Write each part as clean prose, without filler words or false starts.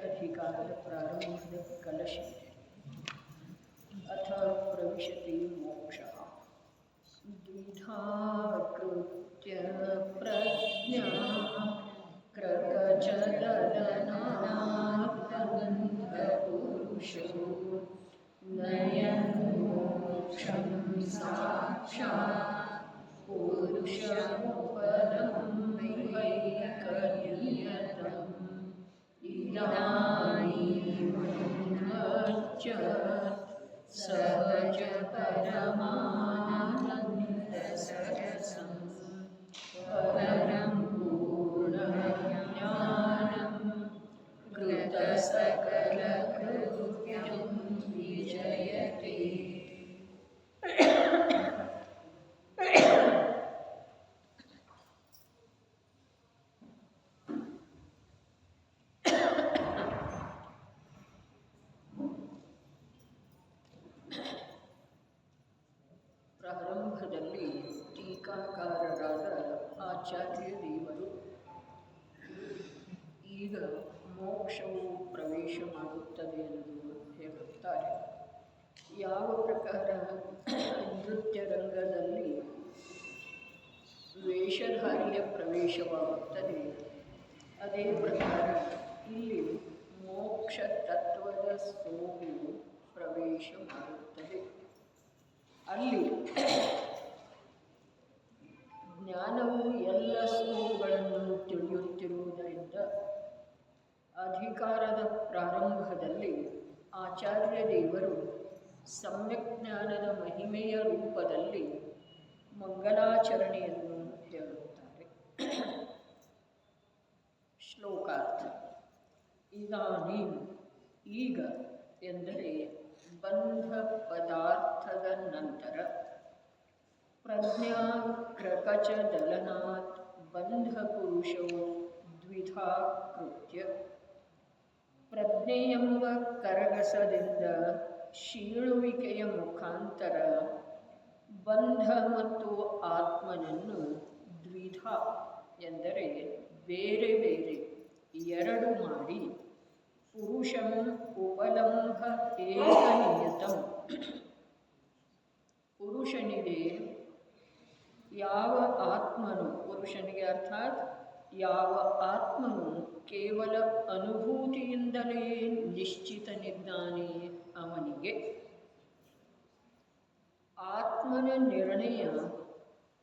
अधिकाರದ ಪ್ರಾರಂಭದ ಕಲಶ ಅಥ ಪ್ರವಿಶತಿ ಮೋಕ್ಷ ದ್ವಿಧಾ ಕೃತ್ಯ ಪ್ರಜ್ಞಾ ಕೃತಚಲನಾತ್ಮಬಂಧ ಪುರುಷೋ ನಯನ್ ಮೋಕ್ಷಂ ಸಾಕ್ಷಾತ್ ಪುರುಷಮುಪರಂ ವೈಕರ್ಯತಂ ಇದಾನೀಮನ್ವಚ್ಚ ಸಹಜ ಪರಮಾನಂದ ಸರಸಂ ಪರಂ ಪೂರ್ಣಜ್ಞಾನಂ ಕೃತ ಸಕಲ ಕೃತ್ಯಂ ವಿಜಯತೆ. ಪ್ರಾರಂಭದಲ್ಲಿ ಟೀಕಾಕಾರರಾದ ಆಚಾರ್ಯ ದೇವರು ಈಗ ಮೋಕ್ಷವು ಪ್ರವೇಶ ಮಾಡುತ್ತದೆ ಎಂದು ಹೇಳುತ್ತಾರೆ. ಯಾವ ಪ್ರಕಾರ ನೃತ್ಯ ರಂಗದಲ್ಲಿ ವೇಷಧಾರಿಯ ಪ್ರವೇಶವಾಗುತ್ತದೆ, ಅದೇ ಪ್ರಕಾರ ಇಲ್ಲಿ ಮೋಕ್ಷ ತತ್ವದ ಸೋಗು ಪ್ರವೇಶ ಮಾಡುತ್ತದೆ. ಅಲ್ಲಿ ಜ್ಞಾನವು ಎಲ್ಲ ಸೋಗುಗಳನ್ನು ತಿಳಿಯುತ್ತಿರುವುದರಿಂದ ಅಧಿಕಾರದ ಪ್ರಾರಂಭದಲ್ಲಿ ಆಚಾರ್ಯ ದೇವರು ಸಮ್ಯಕ್ ಜ್ಞಾನದ ಮಹಿಮೆಯ ರೂಪದಲ್ಲಿ ಮಂಗಲಾಚರಣೆಯನ್ನು ಹೇಳುತ್ತಾರೆ. ಶ್ಲೋಕಾರ್ಥ. ಇದಾನೀಂ ಈಗ ಎಂದರೆ ಬಂಧ ಪದಾರ್ಥದ ನಂತರ, ಪ್ರಜ್ಞಾ ಕ್ರಕಚ ದಲನಾತ್ ಬಂಧ ಪುರುಷೋ ದ್ವಿಧಾ ಕೃತ್ಯ, ಪ್ರಜ್ಞೆಯೆಂಬ ಕರಗಸದಿಂದ ಶೀಳುವಿಕೆಯ ಮುಖಾಂತರ ಬಂಧ ಮತ್ತು ಆತ್ಮನನ್ನು ದ್ವಿಧ ಎಂದರೆ ಬೇರೆ ಬೇರೆ ಎರಡು ಮಾಡಿ, ಪುರುಷಂ ಉಪಲಂಘ ಏಕನಿಯತಂ ಪುರುಷನಿಗೆ ಯಾವ ಆತ್ಮನು, ಪುರುಷನಿಗೆ ಅರ್ಥಾತ್ ಯಾವ ಆತ್ಮನು ಕೇವಲ ಅನುಭೂತಿಯಿಂದಲೇ ನಿಶ್ಚಿತನಿದ್ದಾನೆ ಅವನಿಗೆ ಆತ್ಮನ ನಿರ್ಣಯ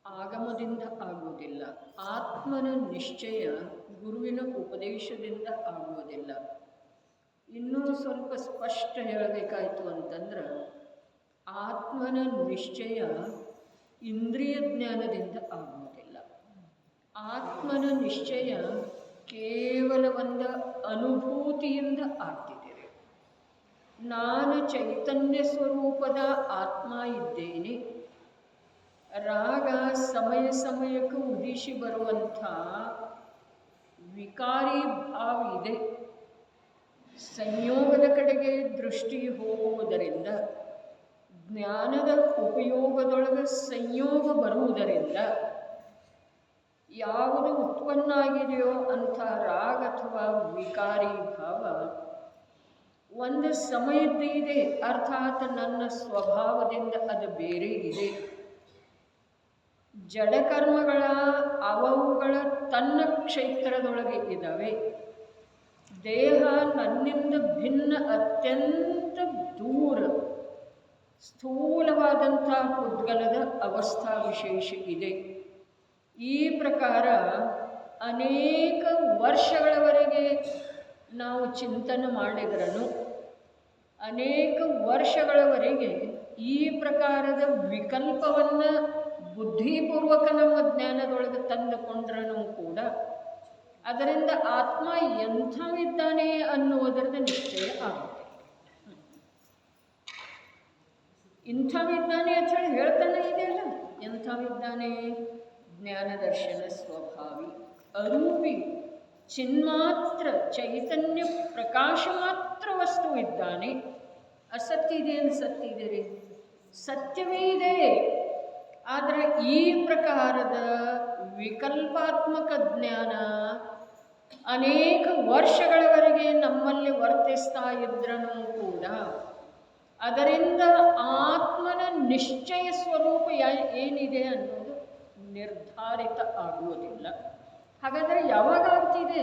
ಆಗಮದಿಂದ ಆಗುವುದಿಲ್ಲ, ಆತ್ಮನ ನಿಶ್ಚಯ ಗುರುವಿನ ಉಪದೇಶದಿಂದ ಆಗುವುದಿಲ್ಲ. ಇನ್ನೂ ಸ್ವಲ್ಪ ಸ್ಪಷ್ಟ ಹೇಳಬೇಕಾಯಿತು ಅಂತಂದ್ರೆ, ಆತ್ಮನ ನಿಶ್ಚಯ ಇಂದ್ರಿಯ ಜ್ಞಾನದಿಂದ ಆಗುವುದಿಲ್ಲ, ಆತ್ಮನ ನಿಶ್ಚಯ ಕೇವಲ ಒಂದು ಅನುಭೂತಿಯಿಂದ ಆಗ್ತಿದೆ. ನಾನು ಚೈತನ್ಯ ಸ್ವರೂಪದ ಆತ್ಮ ಇದ್ದೇನೆ, ರಾಗ ಸಮಯ ಸಮಯಕ್ಕೆ ಉದಿಸಿ ಬರುವಂಥ ವಿಕಾರಿ ಭಾವ ಇದೆ, ಸಂಯೋಗದ ಕಡೆಗೆ ದೃಷ್ಟಿ ಹೋಗುವುದರಿಂದ, ಜ್ಞಾನದ ಉಪಯೋಗದೊಳಗೆ ಸಂಯೋಗ ಬರುವುದರಿಂದ ಯಾವುದು ಉತ್ಪನ್ನ ಆಗಿದೆಯೋ ಅಂಥ ರಾಗ ಅಥವಾ ವಿಕಾರಿ ಭಾವ ಒಂದು ಸಮಯದ್ದಿದೆ, ಅರ್ಥಾತ್ ನನ್ನ ಸ್ವಭಾವದಿಂದ ಅದು ಬೇರೆ ಇದೆ. ಜಡಕರ್ಮಗಳ ಅವುಗಳ ತನ್ನ ಕ್ಷೇತ್ರದೊಳಗೆ ಇದ್ದಾವೆ. ದೇಹ ನನ್ನಿಂದ ಭಿನ್ನ, ಅತ್ಯಂತ ದೂರ ಸ್ಥೂಲವಾದಂಥ ಪುದ್ಗಲದ ಅವಸ್ಥಾ ವಿಶೇಷ ಇದೆ. ಈ ಪ್ರಕಾರ ಅನೇಕ ವರ್ಷಗಳವರೆಗೆ ನಾವು ಚಿಂತನೆ ಮಾಡಿದ್ರೂ, ಅನೇಕ ವರ್ಷಗಳವರೆಗೆ ಈ ಪ್ರಕಾರದ ವಿಕಲ್ಪವನ್ನು ಬುದ್ಧಿಪೂರ್ವಕ ನಮ್ಮ ಜ್ಞಾನದೊಳಗೆ ತಂದುಕೊಂಡ್ರೂ ಕೂಡ ಅದರಿಂದ ಆತ್ಮ ಎಂಥವಿದ್ದಾನೆ ಅನ್ನುವುದರದ ನಿಶ್ಚಯ ಆಗುತ್ತೆ. ಇಂಥವಿದ್ದಾನೆ ಅಂತ ಹೇಳಿ ಹೇಳ್ತಾನೆ ಇದೆಯಲ್ಲ, ಎಂಥವಿದ್ದಾನೆ? ಜ್ಞಾನದರ್ಶನ ಸ್ವಭಾವಿ, ಅರೂಪಿ, ಚಿನ್ಮಾತ್ರ ಚೈತನ್ಯ ಪ್ರಕಾಶ ಮಾತ್ರ ವಸ್ತು ಇದ್ದಾನೆ. ಅಸತ್ಯ ಇದೆ ಅಂತ ಸತ್ಯ ಇದೆ ರೀ, ಸತ್ಯವೇ ಇದೆ. ಆದರೆ ಈ ಪ್ರಕಾರದ ವಿಕಲ್ಪಾತ್ಮಕ ಜ್ಞಾನ ಅನೇಕ ವರ್ಷಗಳವರೆಗೆ ನಮ್ಮಲ್ಲಿ ವರ್ತಿಸ್ತಾ ಇದ್ರೂ ಕೂಡ ಅದರಿಂದ ಆತ್ಮನ ನಿಶ್ಚಯ ಸ್ವರೂಪ ಏನಿದೆ ಅನ್ನೋದು ನಿರ್ಧಾರಿತ ಆಗುವುದಿಲ್ಲ. ಹಾಗಾದರೆ ಯಾವಾಗ ಆಗ್ತಿದೆ?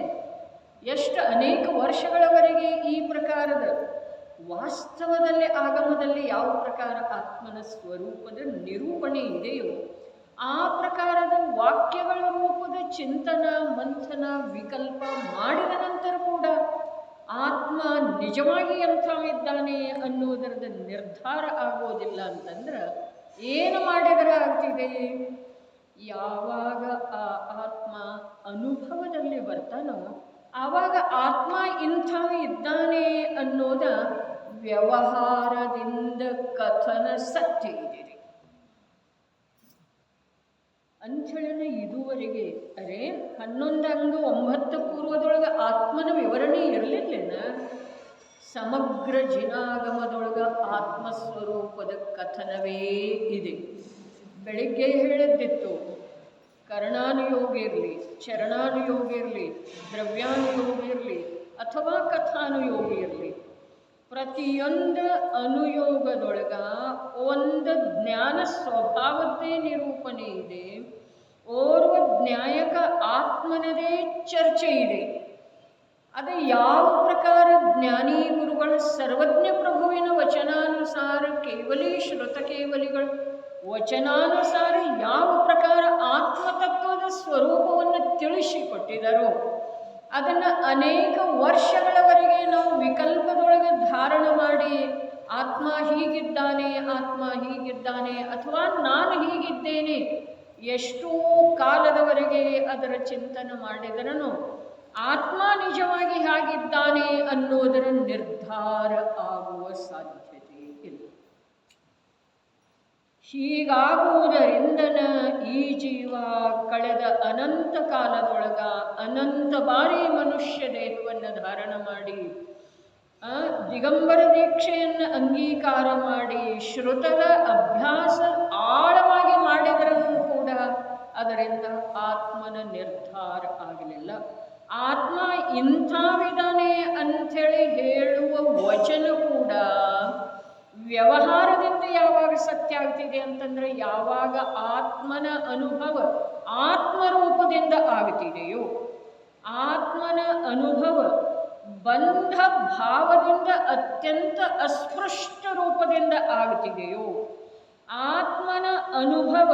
ಎಷ್ಟು ಅನೇಕ ವರ್ಷಗಳವರೆಗೆ ಈ ಪ್ರಕಾರದ ವಾಸ್ತವದಲ್ಲಿ ಆಗಮದಲ್ಲಿ ಯಾವ ಪ್ರಕಾರ ಆತ್ಮನ ಸ್ವರೂಪದ ನಿರೂಪಣೆ ಇದೆಯೋ ಆ ಪ್ರಕಾರದ ವಾಕ್ಯಗಳ ರೂಪದ ಚಿಂತನ ಮಂಥನ ವಿಕಲ್ಪ ಮಾಡಿದ ನಂತರ ಕೂಡ ಆತ್ಮ ನಿಜವಾಗಿ ಎಂಥವಿದ್ದಾನೆ ಅನ್ನೋದರದ ನಿರ್ಧಾರ ಆಗೋದಿಲ್ಲ ಅಂತಂದ್ರೆ ಏನು ಮಾಡಿದರೆ ಆಗ್ತಿದೆ? ಯಾವಾಗ ಆ ಆತ್ಮ ಅನುಭವದಲ್ಲಿ ಬರ್ತಾನೋ ಆವಾಗ ಆತ್ಮ ಇಂಥವ ಇದ್ದಾನೆ ಅನ್ನೋದ ವ್ಯವಹಾರದಿಂದ ಕಥನ ಸತ್ಯ ಇದೆ ಅಂಥೇಳಿನ ಇದುವರೆಗೆ ಅರೆ 11-9 ಪೂರ್ವದೊಳಗೆ ಆತ್ಮನ ವಿವರಣೆ ಇರಲಿಲ್ಲ. ಸಮಗ್ರ ಜಿನಾಗಮದೊಳಗೆ ಆತ್ಮಸ್ವರೂಪದ ಕಥನವೇ ಇದೆ. ಬೆಳಿಗ್ಗೆ ಹೇಳಿದ್ದಿತ್ತು ಕರ್ಣಾನುಯೋಗ ಇರಲಿ, ಚರಣಾನುಯೋಗ ಇರಲಿ, ದ್ರವ್ಯಾನುಯೋಗ ಇರಲಿ ಅಥವಾ ಕಥಾನುಯೋಗ ಇರಲಿ, ಪ್ರತಿಯೊಂದು ಅನುಯೋಗದೊಳಗ ಒಂದು ಜ್ಞಾನ ಸ್ವಭಾವದ್ದೇ ನಿರೂಪಣೆ ಇದೆ. ಓರ್ವ ಜ್ಞಾಯಕ ಆತ್ಮನದೇ ಚರ್ಚೆ ಇದೆ. ಅದು ಯಾವ ಪ್ರಕಾರ ಜ್ಞಾನಿ ಗುರುಗಳ ಸರ್ವಜ್ಞ ಪ್ರಭುವಿನ ವಚನಾನುಸಾರ ಕೇವಲಿ ಶ್ರುತ ಕೇವಲಿಗಳು ವಚನಾನುಸಾರ ಯಾವ ಪ್ರಕಾರ ಆತ್ಮತತ್ವದ ಸ್ವರೂಪವನ್ನು ತಿಳಿಸಿಕೊಟ್ಟಿದರೋ ಅದನ್ನು ಅನೇಕ ವರ್ಷಗಳವರೆಗೆ ನಾವು ವಿಕಲ್ಪದೊಳಗೆ ಧಾರಣ ಮಾಡಿ ಆತ್ಮ ಹೀಗಿದ್ದಾನೆ, ಆತ್ಮ ಹೀಗಿದ್ದಾನೆ ಅಥವಾ ನಾನು ಹೀಗಿದ್ದೇನೆ ಎಷ್ಟೋ ಕಾಲದವರೆಗೆ ಅದರ ಚಿಂತನೆ ಮಾಡಿದರನು ಆತ್ಮ ನಿಜವಾಗಿ ಹೇಗಿದ್ದಾನೆ ಅನ್ನೋದರ ನಿರ್ಧಾರ ಆಗುವ ಸಾಧ್ಯತೆ ಇಲ್ಲ. ಹೀಗಾಗುವುದರಿಂದನ ಈ ಜೀವ ಕಳೆದ ಅನಂತ ಕಾಲದೊಳಗ ಅನಂತ ಬಾರಿ ಮನುಷ್ಯ ದೇಹವನ್ನು ಧಾರಣ ಮಾಡಿ ದಿಗಂಬರ ದೀಕ್ಷೆಯನ್ನು ಅಂಗೀಕಾರ ಮಾಡಿ ಶ್ರುತದ ಅಭ್ಯಾಸ ಆಳವಾಗಿ ಮಾಡಿದರೂ ಕೂಡ ಅದರಿಂದ ಆತ್ಮನ ನಿರ್ಧಾರ ಆಗಲಿಲ್ಲ. ಆತ್ಮ ಇಂಥವಿದ್ದಾನೆ ಅಂಥೇಳಿ ಹೇಳುವ ವಚನ ಕೂಡ ವ್ಯವಹಾರದಿಂದ ಯಾವಾಗ ಸತ್ಯ ಆಗ್ತಿದೆ ಅಂತಂದರೆ ಯಾವಾಗ ಆತ್ಮನ ಅನುಭವ ಆತ್ಮರೂಪದಿಂದ ಆಗ್ತಿದೆಯೋ, ಆತ್ಮನ ಅನುಭವ ಬಂಧ ಭಾವದಿಂದ ಅತ್ಯಂತ ಅಸ್ಪೃಷ್ಟ ರೂಪದಿಂದ ಆಗ್ತಿದೆಯೋ, ಆತ್ಮನ ಅನುಭವ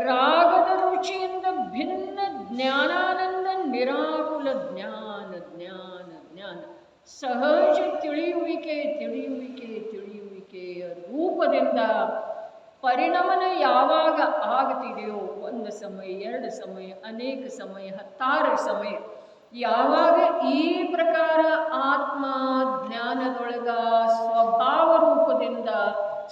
ರಾಗದ ರುಚಿಯಿಂದ ಭಿನ್ನ ಜ್ಞಾನಾನಂದ ನಿರಾಕುಲ ಜ್ಞಾನ ಜ್ಞಾನ ಜ್ಞಾನ ಸಹಜ ತಿಳಿಯುವಿಕೆಯ ರೂಪದಿಂದ ಪರಿಣಮನ ಯಾವಾಗ ಆಗ್ತಿದೆಯೋ, 1 ಸಮಯ 2 ಸಮಯ ಅನೇಕ ಸಮಯ 10 ಸಮಯ ಯಾವಾಗ ಈ ಪ್ರಕಾರ ಆತ್ಮ ಜ್ಞಾನದೊಳಗ ಸ್ವಭಾವ ರೂಪದಿಂದ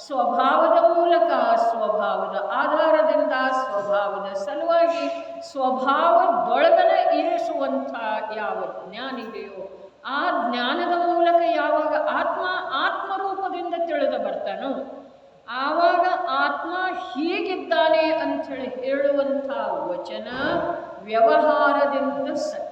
ಸ್ವಭಾವದ ಮೂಲಕ ಸ್ವಭಾವದ ಆಧಾರದಿಂದ ಸ್ವಭಾವದ ಸಲುವಾಗಿ ಸ್ವಭಾವದೊಳಗನ ಇರಿಸುವಂಥ ಯಾವ ಜ್ಞಾನ ಇದೆಯೋ ಆ ಜ್ಞಾನದ ಮೂಲಕ ಯಾವಾಗ ಆತ್ಮರೂಪದಿಂದ ತಿಳಿದು ಬರ್ತಾನೋ ಆವಾಗ ಆತ್ಮ ಹೀಗಿದ್ದಾನೆ ಅಂಥೇಳಿ ಹೇಳುವಂಥ ವಚನ ವ್ಯವಹಾರದಿಂದ ಸತ್ಯ.